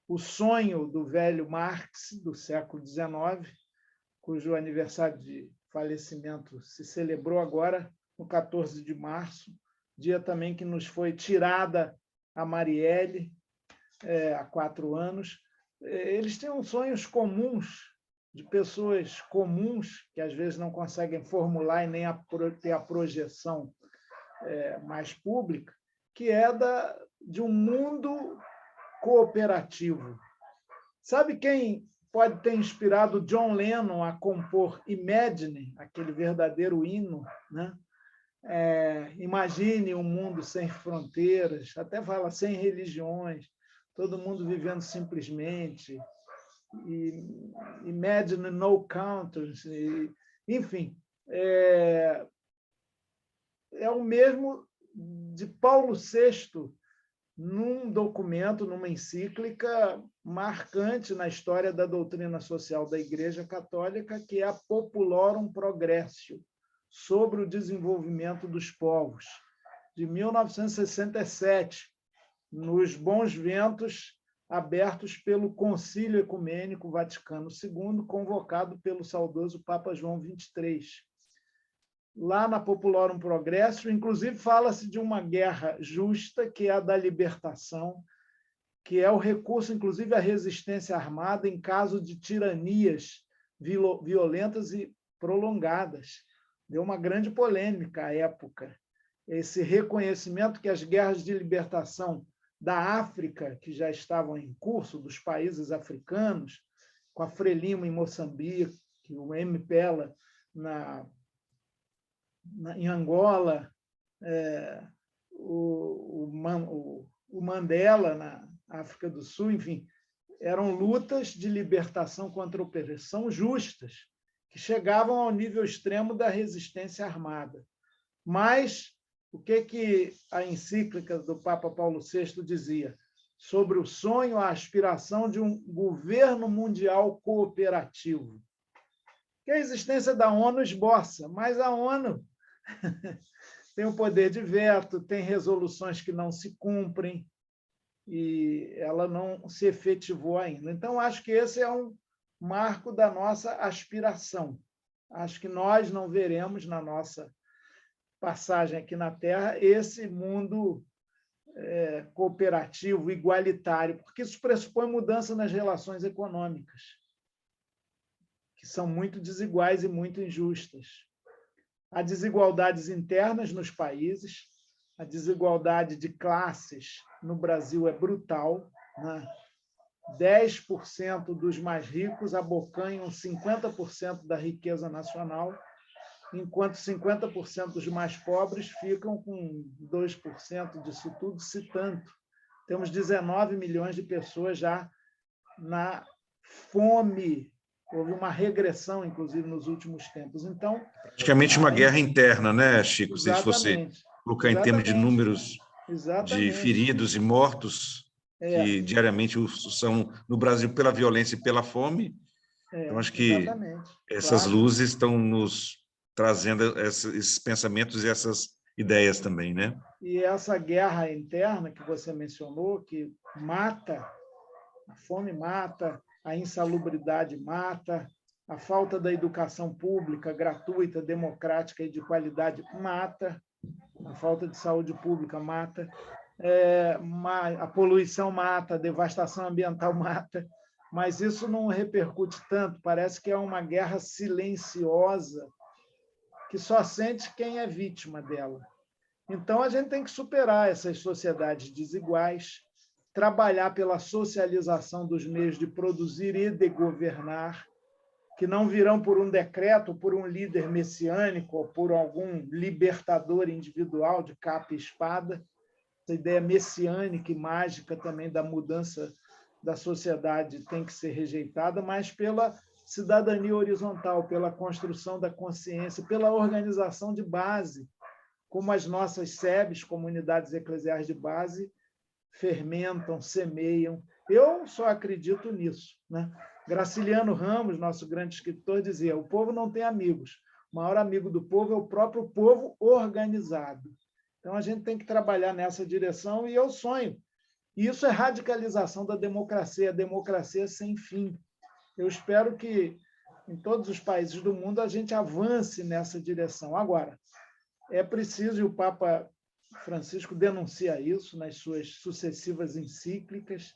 Speaker 2: O sonho do velho Marx, do século XIX, cujo aniversário de falecimento se celebrou agora, no 14 de março, dia também que nos foi tirada a Marielle, há 4 anos. Eles tinham sonhos comuns, de pessoas comuns, que às vezes não conseguem formular e nem ter a projeção mais pública, que é de um mundo cooperativo. Sabe quem pode ter inspirado John Lennon a compor Imagine, aquele verdadeiro hino, né? Imagine um mundo sem fronteiras, até fala sem religiões, todo mundo vivendo simplesmente, Imagine no countries, enfim, é o mesmo de Paulo VI, num documento, numa encíclica marcante na história da doutrina social da Igreja Católica, que é a Populorum Progressio, sobre o desenvolvimento dos povos, de 1967, nos bons ventos abertos pelo Concílio Ecumênico Vaticano II, convocado pelo saudoso Papa João XXIII. Lá na Populorum Progressio, inclusive, fala-se de uma guerra justa, que é a da libertação, que é o recurso, inclusive, à resistência armada em caso de tiranias violentas e prolongadas. Deu uma grande polêmica à época. Esse reconhecimento que as guerras de libertação da África, que já estavam em curso, dos países africanos, com a Frelimo em Moçambique, o MPLA em Angola, o Mandela na África do Sul, enfim, eram lutas de libertação contra a opressão justas, que chegavam ao nível extremo da resistência armada. Mas o que a encíclica do Papa Paulo VI dizia? Sobre o sonho, a aspiração de um governo mundial cooperativo. Que a existência da ONU esboça, mas a ONU tem o poder de veto, tem resoluções que não se cumprem, e ela não se efetivou ainda. Então, acho que esse é um marco da nossa aspiração. Acho que nós não veremos na nossa passagem aqui na Terra esse mundo cooperativo, igualitário, porque isso pressupõe mudança nas relações econômicas, que são muito desiguais e muito injustas. Há desigualdades internas nos países, a desigualdade de classes no Brasil é brutal, né? 10% dos mais ricos abocanham 50% da riqueza nacional, enquanto 50% dos mais pobres ficam com 2% disso tudo, se tanto. Temos 19 milhões de pessoas já na fome. Houve uma regressão, inclusive, nos últimos tempos. Então,
Speaker 1: praticamente uma guerra interna, né, Chico? Se a gente fosse colocar em termos de números de feridos e mortos, que diariamente são no Brasil pela violência e pela fome. Então, acho que essas luzes estão nos trazendo esses pensamentos e essas ideias também, né?
Speaker 2: E essa guerra interna que você mencionou, que mata, a fome mata, a insalubridade mata, a falta da educação pública, gratuita, democrática e de qualidade mata, a falta de saúde pública mata, a poluição mata, a devastação ambiental mata, mas isso não repercute tanto, parece que é uma guerra silenciosa que só sente quem é vítima dela. Então, a gente tem que superar essas sociedades desiguais, trabalhar pela socialização dos meios de produzir e de governar, que não virão por um decreto, por um líder messiânico ou por algum libertador individual de capa e espada. Essa ideia messiânica e mágica também da mudança da sociedade tem que ser rejeitada, mas pela cidadania horizontal, pela construção da consciência, pela organização de base, como as nossas SEBs, comunidades eclesiais de base, fermentam, semeiam. Eu só acredito nisso, né? Graciliano Ramos, nosso grande escritor, dizia: o povo não tem amigos, o maior amigo do povo é o próprio povo organizado. Então, a gente tem que trabalhar nessa direção, e eu sonho. E isso é radicalização da democracia, a democracia sem fim. Eu espero que em todos os países do mundo, a gente avance nessa direção. Agora, é preciso, e o Papa Francisco denuncia isso nas suas sucessivas encíclicas,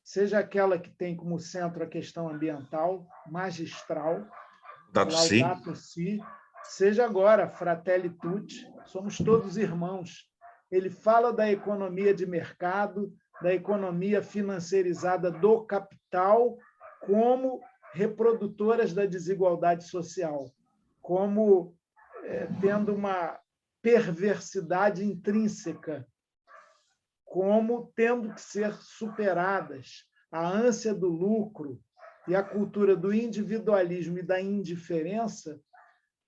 Speaker 2: seja aquela que tem como centro a questão ambiental, magistral, Laudato Si, seja agora Fratelli Tutti, somos todos irmãos. Ele fala da economia de mercado, da economia financeirizada do capital como reprodutoras da desigualdade social, como tendo uma perversidade intrínseca, como tendo que ser superadas. A ânsia do lucro e a cultura do individualismo e da indiferença,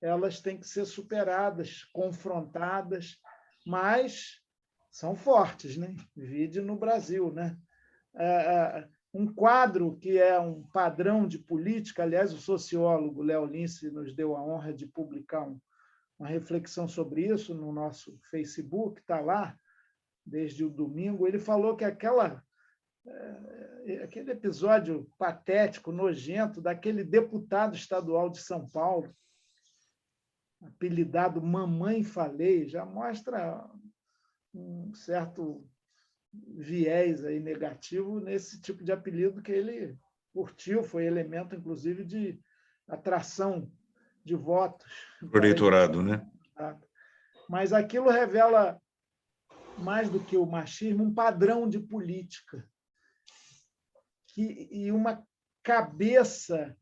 Speaker 2: elas têm que ser superadas, confrontadas, mas são fortes, né? Vide no Brasil, né? Um quadro que é um padrão de política, aliás, o sociólogo Léo Lince nos deu a honra de publicar uma reflexão sobre isso no nosso Facebook, está lá desde o domingo. Ele falou que aquele episódio patético, nojento, daquele deputado estadual de São Paulo, apelidado Mamãe Falei, já mostra um certo viés aí negativo nesse tipo de apelido que ele curtiu, foi elemento, inclusive, de atração de votos.
Speaker 1: Para o eleitorado, né?
Speaker 2: Mas aquilo revela, mais do que o machismo, um padrão de política e uma cabeça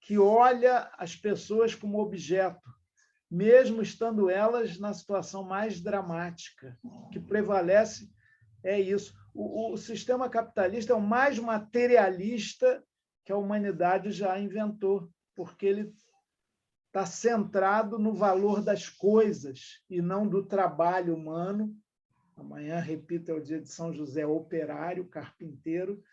Speaker 2: que olha as pessoas como objeto, mesmo estando elas na situação mais dramática. O que prevalece é isso. O sistema capitalista é o mais materialista que a humanidade já inventou, porque ele está centrado no valor das coisas e não do trabalho humano. Amanhã, repito, é o dia de São José operário, carpinteiro,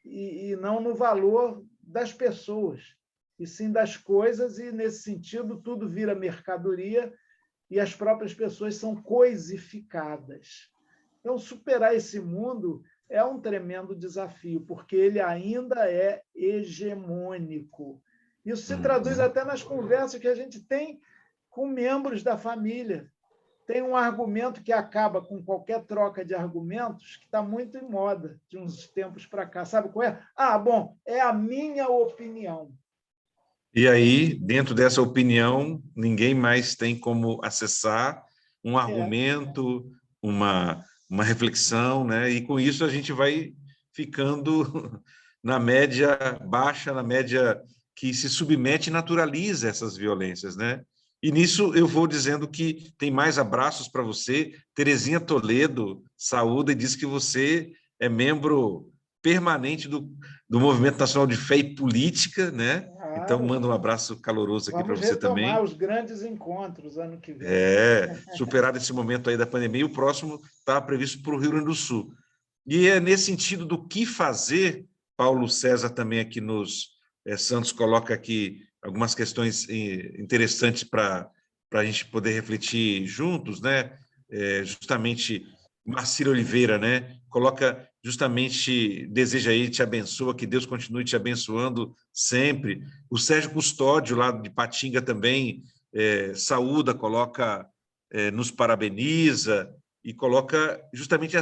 Speaker 2: e não no valor das pessoas, e sim das coisas, e, nesse sentido, tudo vira mercadoria e as próprias pessoas são coisificadas. Então, superar esse mundo é um tremendo desafio, porque ele ainda é hegemônico. Isso se traduz até nas conversas que a gente tem com membros da família. Tem um argumento que acaba com qualquer troca de argumentos que está muito em moda de uns tempos para cá. Sabe qual é? Bom, é a minha opinião.
Speaker 1: E aí, dentro dessa opinião, ninguém mais tem como acessar um argumento, uma reflexão, né? E com isso a gente vai ficando na média baixa, na média que se submete e naturaliza essas violências, né? E nisso eu vou dizendo que tem mais abraços para você. Terezinha Toledo saúda e diz que você é membro permanente do Movimento Nacional de Fé e Política, né? Claro. Então, manda um abraço caloroso aqui para você também.
Speaker 2: Vamos retomar os grandes encontros ano que vem.
Speaker 1: Superado esse momento aí da pandemia, o próximo está previsto para o Rio Grande do Sul. E é nesse sentido do que fazer, Paulo César também aqui Santos coloca aqui algumas questões interessantes para a gente poder refletir juntos, né? Justamente, Marcílio Oliveira, né? Coloca justamente, deseja aí, te abençoa, que Deus continue te abençoando sempre. O Sérgio Custódio, lá de Patinga, também saúda, coloca, nos parabeniza e coloca justamente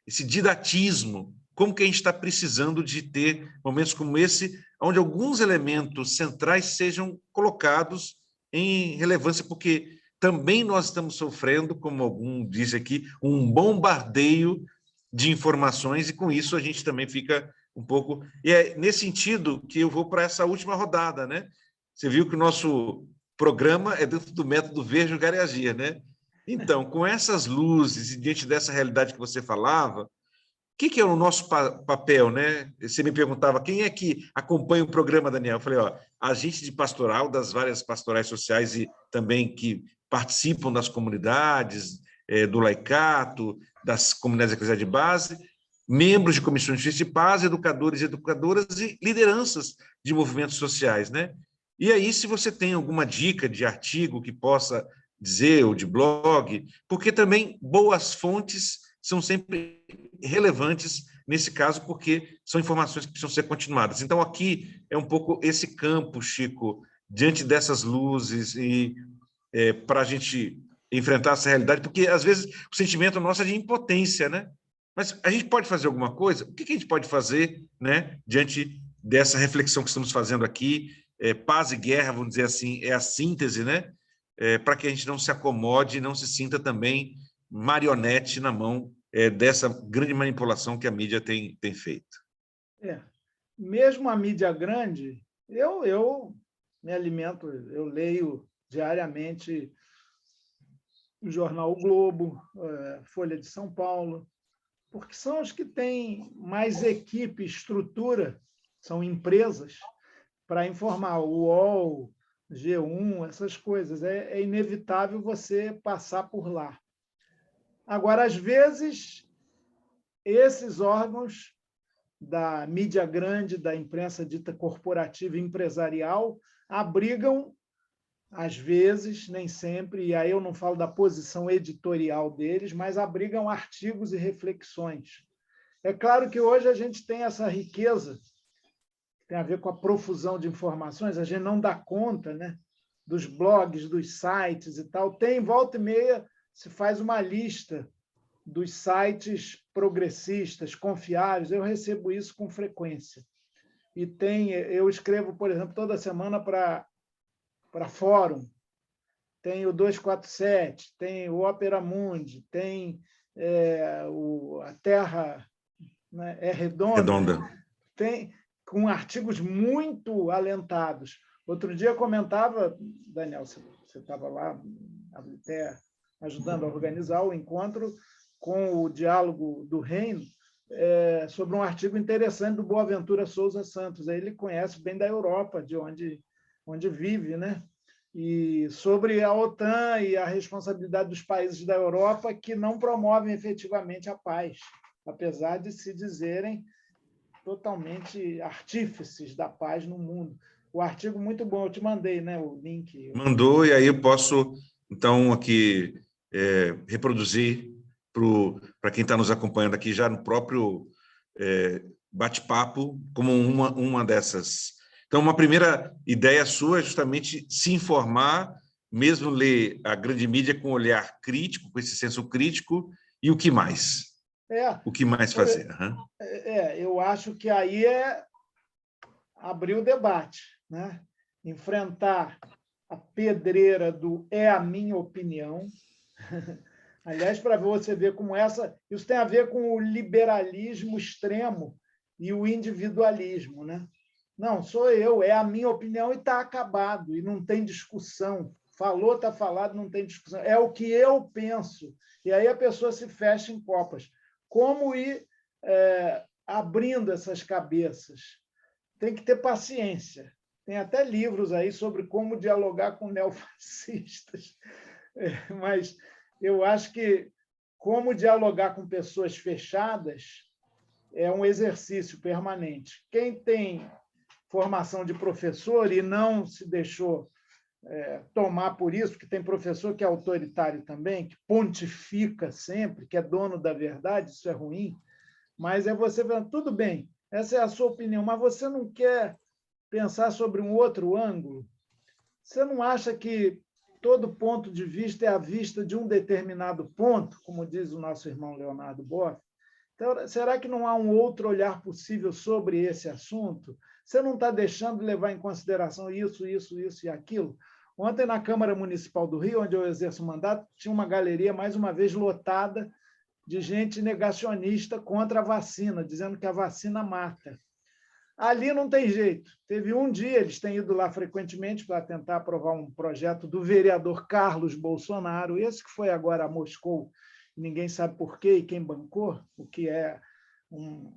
Speaker 1: esse didatismo. Como que a gente está precisando de ter momentos como esse, onde alguns elementos centrais sejam colocados em relevância, porque também nós estamos sofrendo, como algum diz aqui, um bombardeio de informações, e com isso a gente também fica um pouco... E é nesse sentido que eu vou para essa última rodada, né? Você viu que o nosso programa é dentro do método Ver, Julgar e Agir, né? Então, com essas luzes e diante dessa realidade que você falava, o que é o nosso papel, né? Você me perguntava quem é que acompanha o programa, Daniel. Eu falei, agente de pastoral das várias pastorais sociais e também que participam das comunidades, do laicato, das comunidades eclesiais de base, membros de comissões municipais, educadores e educadoras e lideranças de movimentos sociais, né? E aí, se você tem alguma dica de artigo que possa dizer, ou de blog, porque também boas fontes são sempre relevantes nesse caso, porque são informações que precisam ser continuadas. Então, aqui é um pouco esse campo, Chico, diante dessas luzes e para a gente enfrentar essa realidade, porque, às vezes, o sentimento nosso é de impotência, né? Mas a gente pode fazer alguma coisa? O que a gente pode fazer, né, diante dessa reflexão que estamos fazendo aqui? Paz e guerra, vamos dizer assim, é a síntese, né? Para que a gente não se acomode, não se sinta também marionete na mão dessa grande manipulação que a mídia tem feito.
Speaker 2: Mesmo a mídia grande, eu me alimento, eu leio diariamente o jornal O Globo, Folha de São Paulo, porque são os que têm mais equipe, estrutura, são empresas, para informar o UOL, G1, essas coisas. É inevitável você passar por lá. Agora, às vezes, esses órgãos da mídia grande, da imprensa dita corporativa e empresarial, abrigam, às vezes, nem sempre, e aí eu não falo da posição editorial deles, mas abrigam artigos e reflexões. É claro que hoje a gente tem essa riqueza, que tem a ver com a profusão de informações, a gente não dá conta, né, dos blogs, dos sites e tal. Tem, volta e meia, se faz uma lista dos sites progressistas, confiáveis, eu recebo isso com frequência. E eu escrevo, por exemplo, toda semana para Fórum, tem o 247, tem o Opera Mundi, tem a Terra, né, é redonda. Tem com artigos muito alentados. Outro dia eu comentava, Daniel, você estava lá até ajudando a organizar o encontro com o Diálogo do Reino, sobre um artigo interessante do Boaventura Souza Santos. Ele conhece bem da Europa, de onde vive, né? E sobre a OTAN e a responsabilidade dos países da Europa que não promovem efetivamente a paz, apesar de se dizerem totalmente artífices da paz no mundo. O artigo muito bom, eu te mandei, né, o link.
Speaker 1: Mandou, e aí eu posso, então, aqui reproduzir para quem está nos acompanhando aqui já no próprio bate-papo, como uma dessas. Então, uma primeira ideia sua é justamente se informar, mesmo ler a grande mídia com olhar crítico, com esse senso crítico, e o que mais? O que mais fazer?
Speaker 2: Eu acho que aí é abrir o debate, né? Enfrentar a pedreira do é a minha opinião. Aliás, para você ver como isso tem a ver com o liberalismo extremo e o individualismo, né? Não, sou eu, é a minha opinião e está acabado, e não tem discussão. Falou, está falado, não tem discussão. É o que eu penso. E aí a pessoa se fecha em copas. Como ir abrindo essas cabeças? Tem que ter paciência. Tem até livros aí sobre como dialogar com neofascistas. Mas eu acho que como dialogar com pessoas fechadas é um exercício permanente. Quem tem formação de professor e não se deixou tomar por isso, porque tem professor que é autoritário também, que pontifica sempre, que é dono da verdade, isso é ruim, mas você falando, tudo bem, essa é a sua opinião, mas você não quer pensar sobre um outro ângulo? Você não acha que todo ponto de vista é a vista de um determinado ponto, como diz o nosso irmão Leonardo Boff? Então, será que não há um outro olhar possível sobre esse assunto? Você não está deixando de levar em consideração isso e aquilo? Ontem, na Câmara Municipal do Rio, onde eu exerço o mandato, tinha uma galeria, mais uma vez, lotada de gente negacionista contra a vacina, dizendo que a vacina mata. Ali não tem jeito. Teve um dia, eles têm ido lá frequentemente para tentar aprovar um projeto do vereador Carlos Bolsonaro, esse que foi agora a Moscou, ninguém sabe por quê e quem bancou, o que é um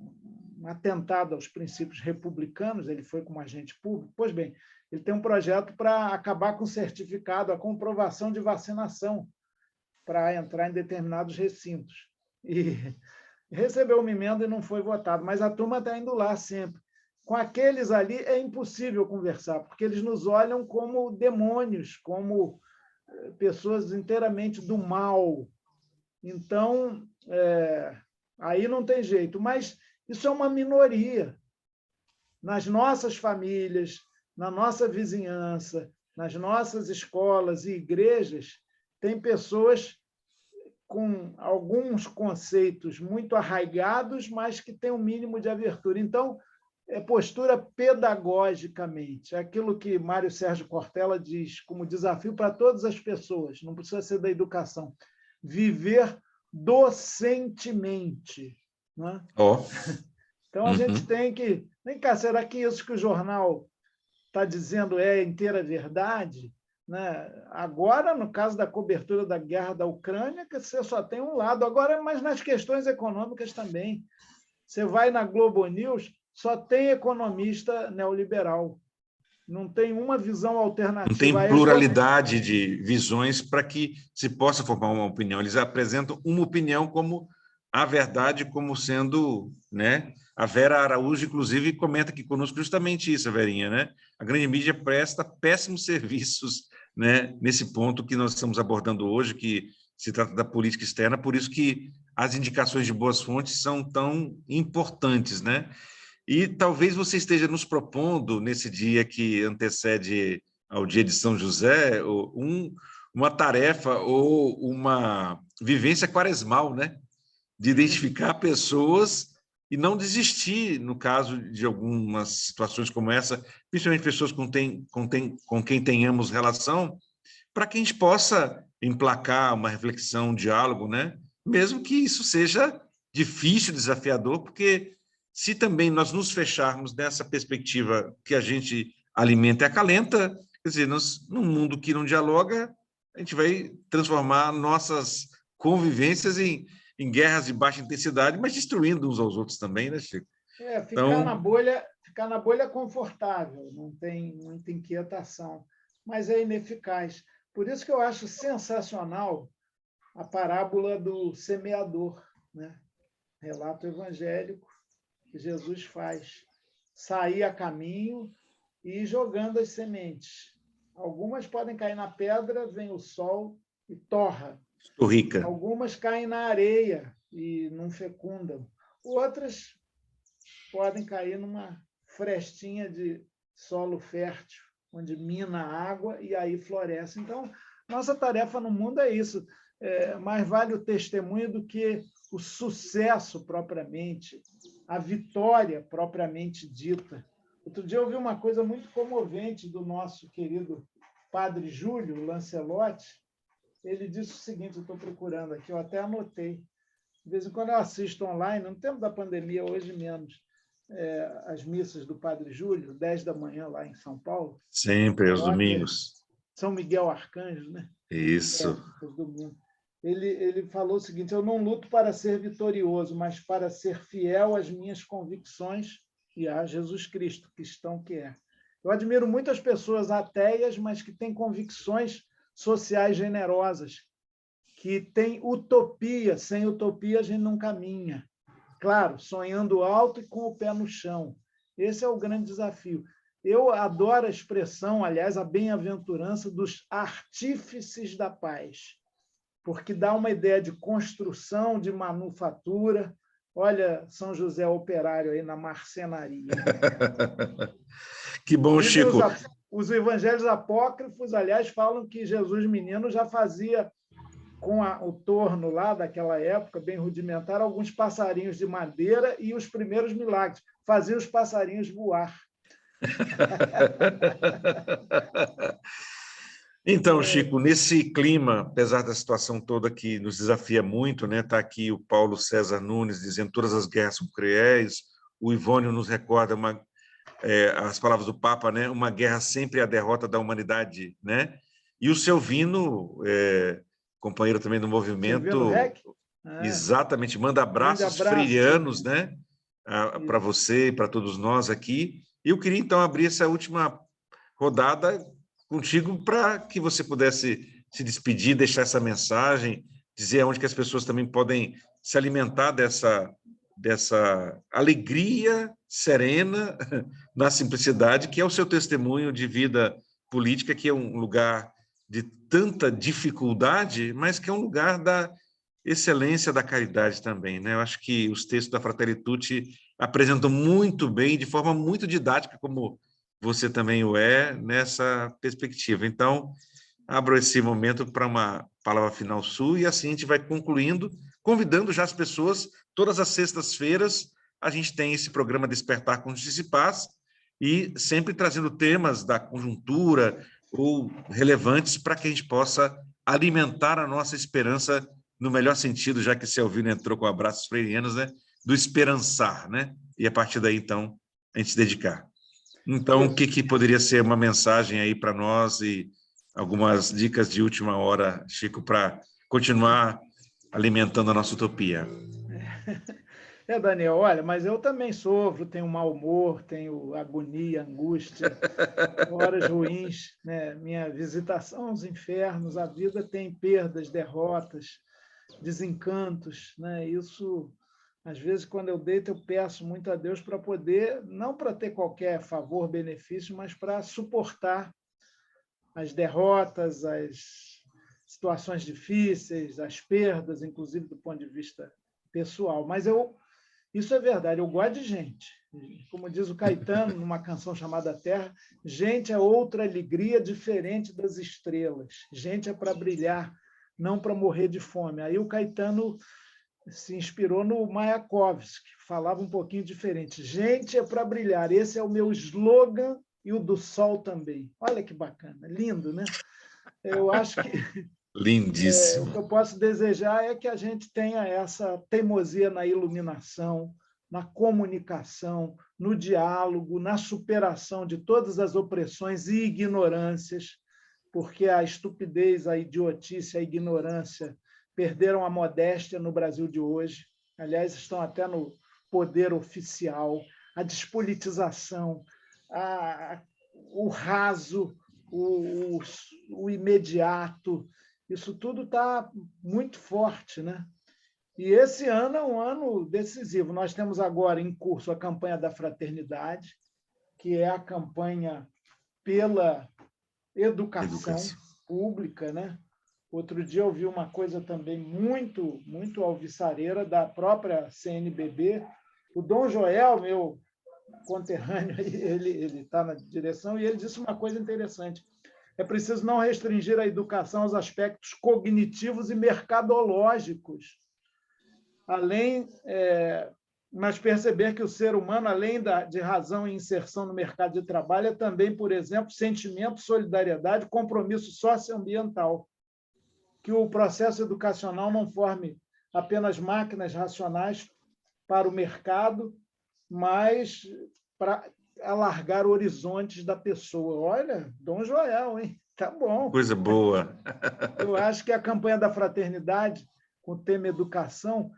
Speaker 2: atentado aos princípios republicanos, ele foi como agente público. Pois bem, ele tem um projeto para acabar com o certificado, a comprovação de vacinação para entrar em determinados recintos. E recebeu uma emenda e não foi votado, mas a turma está indo lá sempre. Com aqueles ali é impossível conversar, porque eles nos olham como demônios, como pessoas inteiramente do mal. Então, aí não tem jeito. Mas isso é uma minoria. Nas nossas famílias, na nossa vizinhança, nas nossas escolas e igrejas, tem pessoas com alguns conceitos muito arraigados, mas que têm um mínimo de abertura. Então, é postura pedagogicamente, é aquilo que Mário Sérgio Cortella diz como desafio para todas as pessoas, não precisa ser da educação, viver docentemente. Não é? Então, a gente tem que... Vem cá, será que isso que o jornal está dizendo é inteira verdade? Né? Agora, no caso da cobertura da guerra da Ucrânia, que você só tem um lado. Agora, mas nas questões econômicas também. Você vai na Globo News, só tem economista neoliberal. Não tem uma visão alternativa.
Speaker 1: Não tem pluralidade de visões para que se possa formar uma opinião. Eles apresentam uma opinião como a verdade, como sendo... né? A Vera Araújo, inclusive, comenta aqui conosco justamente isso, a Verinha, né? A grande mídia presta péssimos serviços, né, nesse ponto que nós estamos abordando hoje, que se trata da política externa, por isso que as indicações de boas fontes são tão importantes, né? E talvez você esteja nos propondo, nesse dia que antecede ao dia de São José, uma tarefa ou uma vivência quaresmal, né? De identificar pessoas e não desistir, no caso de algumas situações como essa, principalmente pessoas com quem tenhamos relação, para que a gente possa emplacar uma reflexão, um diálogo, né? Mesmo que isso seja difícil, desafiador, porque se também nós nos fecharmos nessa perspectiva que a gente alimenta e acalenta, quer dizer, num mundo que não dialoga, a gente vai transformar nossas convivências em guerras de baixa intensidade, mas destruindo uns aos outros também, né, Chico?
Speaker 2: Ficar na bolha confortável, não tem muita inquietação, mas é ineficaz. Por isso que eu acho sensacional a parábola do semeador, né? Relato evangélico que Jesus faz. Sair a caminho e ir jogando as sementes. Algumas podem cair na pedra, vem o sol e torra.
Speaker 1: Estou rica.
Speaker 2: Algumas caem na areia e não fecundam. Outras podem cair numa frestinha de solo fértil, onde mina a água e aí floresce. Então, nossa tarefa no mundo é isso. Mais vale o testemunho do que o sucesso propriamente, a vitória propriamente dita. Outro dia eu ouvi uma coisa muito comovente do nosso querido padre Júlio Lancelotti. Ele disse o seguinte, eu estou procurando aqui, eu até anotei. De vez em quando eu assisto online, no tempo da pandemia, hoje menos, as missas do Padre Júlio, 10 da manhã lá em São Paulo.
Speaker 1: Sempre, aos domingos.
Speaker 2: São Miguel Arcanjo, né?
Speaker 1: Isso.
Speaker 2: Aos domingos. Ele falou o seguinte, eu não luto para ser vitorioso, mas para ser fiel às minhas convicções e a Jesus Cristo, cristão que é. Eu admiro muito as pessoas ateias, mas que têm convicções sociais generosas, que têm utopia. Sem utopia, a gente não caminha. Claro, sonhando alto e com o pé no chão. Esse é o grande desafio. Eu adoro a expressão, aliás, a bem-aventurança dos artífices da paz, porque dá uma ideia de construção, de manufatura. Olha, São José operário aí na marcenaria.
Speaker 1: Que bom, Chico.
Speaker 2: Os evangelhos apócrifos, aliás, falam que Jesus menino já fazia, com o torno lá daquela época, bem rudimentar, alguns passarinhos de madeira e os primeiros milagres. Fazia os passarinhos voar.
Speaker 1: Então, Chico, nesse clima, apesar da situação toda que nos desafia muito, né? Está aqui o Paulo César Nunes dizendo todas as guerras são cruéis, o Ivônio nos recorda as palavras do Papa, né? Uma guerra sempre é a derrota da humanidade, né? E o Selvino, companheiro também do movimento, exatamente, manda abraços freirianos, né? Para você e para todos nós aqui. E eu queria, então, abrir essa última rodada contigo para que você pudesse se despedir, deixar essa mensagem, dizer onde que as pessoas também podem se alimentar dessa alegria serena na simplicidade, que é o seu testemunho de vida política, que é um lugar de tanta dificuldade, mas que é um lugar excelência da caridade também, né? Eu acho que os textos da Fratelli Tutti apresentam muito bem, de forma muito didática, como você também o é, nessa perspectiva. Então, abro esse momento para uma palavra final sua e assim a gente vai concluindo, convidando já as pessoas, todas as sextas-feiras, a gente tem esse programa Despertar com Justiça e Paz, e sempre trazendo temas da conjuntura ou relevantes para que a gente possa alimentar a nossa esperança no melhor sentido, já que Selvino entrou com abraços freirianos, né? Do esperançar, né? E a partir daí, então, a gente se dedicar. Então, o que poderia ser uma mensagem aí para nós e algumas dicas de última hora, Chico, para continuar alimentando a nossa utopia?
Speaker 2: Daniel, olha, mas eu também sofro, tenho mau humor, tenho agonia, angústia, horas ruins, né? Minha visitação aos infernos, a vida tem perdas, derrotas, desencantos, né? Isso, às vezes, quando eu deito, eu peço muito a Deus para poder, não para ter qualquer favor, benefício, mas para suportar as derrotas, as situações difíceis, as perdas, inclusive do ponto de vista pessoal. Mas isso é verdade, eu gosto de gente. Como diz o Caetano, numa canção chamada Terra, gente é outra alegria diferente das estrelas. Gente é para brilhar, não para morrer de fome. Aí o Caetano se inspirou no Mayakovsky, que falava um pouquinho diferente. Gente é para brilhar, esse é o meu slogan e o do sol também. Olha que bacana, lindo, né? Eu acho que
Speaker 1: Lindíssimo.
Speaker 2: o que eu posso desejar é que a gente tenha essa teimosia na iluminação, na comunicação, no diálogo, na superação de todas as opressões e ignorâncias, porque a estupidez, a idiotice, a ignorância perderam a modéstia no Brasil de hoje. Aliás, estão até no poder oficial, a despolitização, o raso, o imediato. Isso tudo está muito forte, né? E esse ano é um ano decisivo. Nós temos agora em curso a campanha da fraternidade, que é a campanha pela educação pública, né? Outro dia eu vi uma coisa também muito alvissareira da própria CNBB. O Dom Joel, meu conterrâneo, ele está na direção, e ele disse uma coisa interessante. É preciso não restringir a educação aos aspectos cognitivos e mercadológicos, mas perceber que o ser humano, além de razão e inserção no mercado de trabalho, é também, por exemplo, sentimento, solidariedade, compromisso socioambiental. Que o processo educacional não forme apenas máquinas racionais para o mercado, mas para alargar horizontes da pessoa. Olha, Dom Joel, hein? Tá bom.
Speaker 1: Coisa boa.
Speaker 2: Eu acho que a campanha da fraternidade, com o tema educação,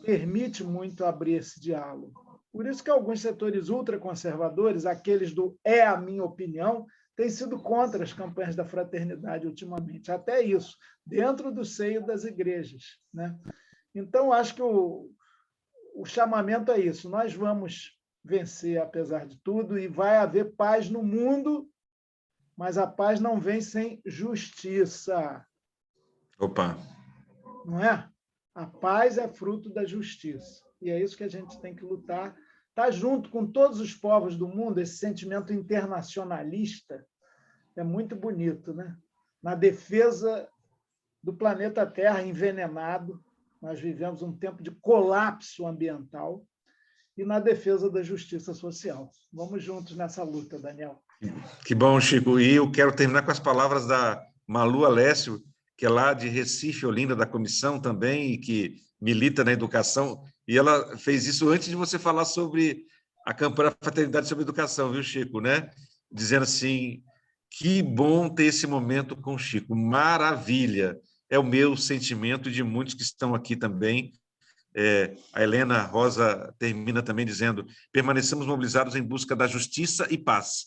Speaker 2: permite muito abrir esse diálogo. Por isso que alguns setores ultraconservadores, aqueles do "é a minha opinião", têm sido contra as campanhas da fraternidade ultimamente. Até isso, dentro do seio das igrejas, né? Então, acho que o chamamento é isso. Nós vamos vencer, apesar de tudo, e vai haver paz no mundo, mas a paz não vem sem justiça.
Speaker 1: Opa!
Speaker 2: Não é? A paz é fruto da justiça. E é isso que a gente tem que lutar. Está junto com todos os povos do mundo, esse sentimento internacionalista é muito bonito, né? Na defesa do planeta Terra envenenado, nós vivemos um tempo de colapso ambiental, e na defesa da justiça social. Vamos juntos nessa luta, Daniel.
Speaker 1: Que bom, Chico. E eu quero terminar com as palavras da Malu Alessio, que é lá de Recife, Olinda, da comissão também, e que milita na educação, e ela fez isso antes de você falar sobre a campanha da Fraternidade sobre Educação, viu, Chico, né? Dizendo assim, que bom ter esse momento com o Chico, maravilha, é o meu sentimento e de muitos que estão aqui também. A Helena Rosa termina também dizendo: permanecemos mobilizados em busca da justiça e paz,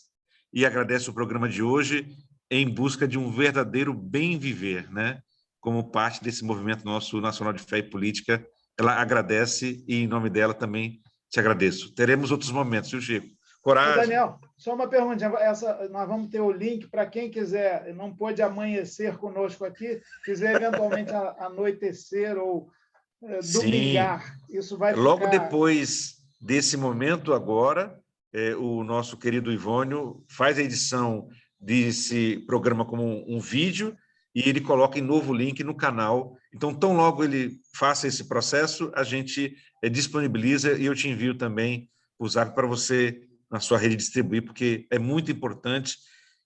Speaker 1: e agradece o programa de hoje em busca de um verdadeiro bem viver, né? Como parte desse movimento nosso nacional de fé e política. Ela agradece e, em nome dela, também te agradeço. Teremos outros momentos, viu, Chico? Coragem.
Speaker 2: Daniel, só uma pergunta. Nós vamos ter o link para quem quiser, não pôde amanhecer conosco aqui, quiser eventualmente anoitecer ou domingar. Isso vai
Speaker 1: Logo
Speaker 2: ficar...
Speaker 1: depois desse momento agora, o nosso querido Ivônio faz a edição desse programa como um vídeo e ele coloca em novo link no canal. Então, tão logo ele faça esse processo, a gente disponibiliza e eu te envio também usar para você na sua rede distribuir, porque é muito importante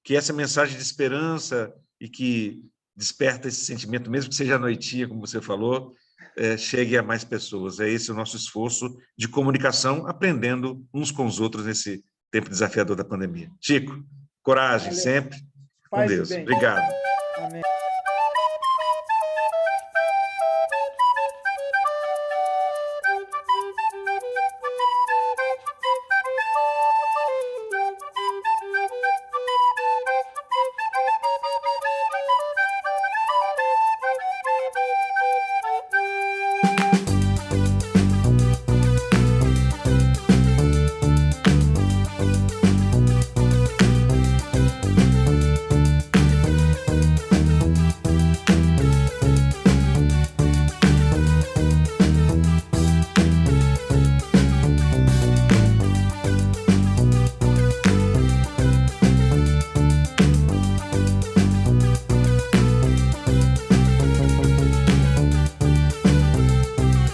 Speaker 1: que essa mensagem de esperança e que desperta esse sentimento, mesmo que seja à noitinha, como você falou, chegue a mais pessoas. É esse o nosso esforço de comunicação, aprendendo uns com os outros nesse tempo desafiador da pandemia. Chico, coragem,
Speaker 2: Valeu.
Speaker 1: sempre. Com
Speaker 2: Paz e
Speaker 1: Deus.
Speaker 2: bem.
Speaker 1: Obrigado.
Speaker 2: Amém.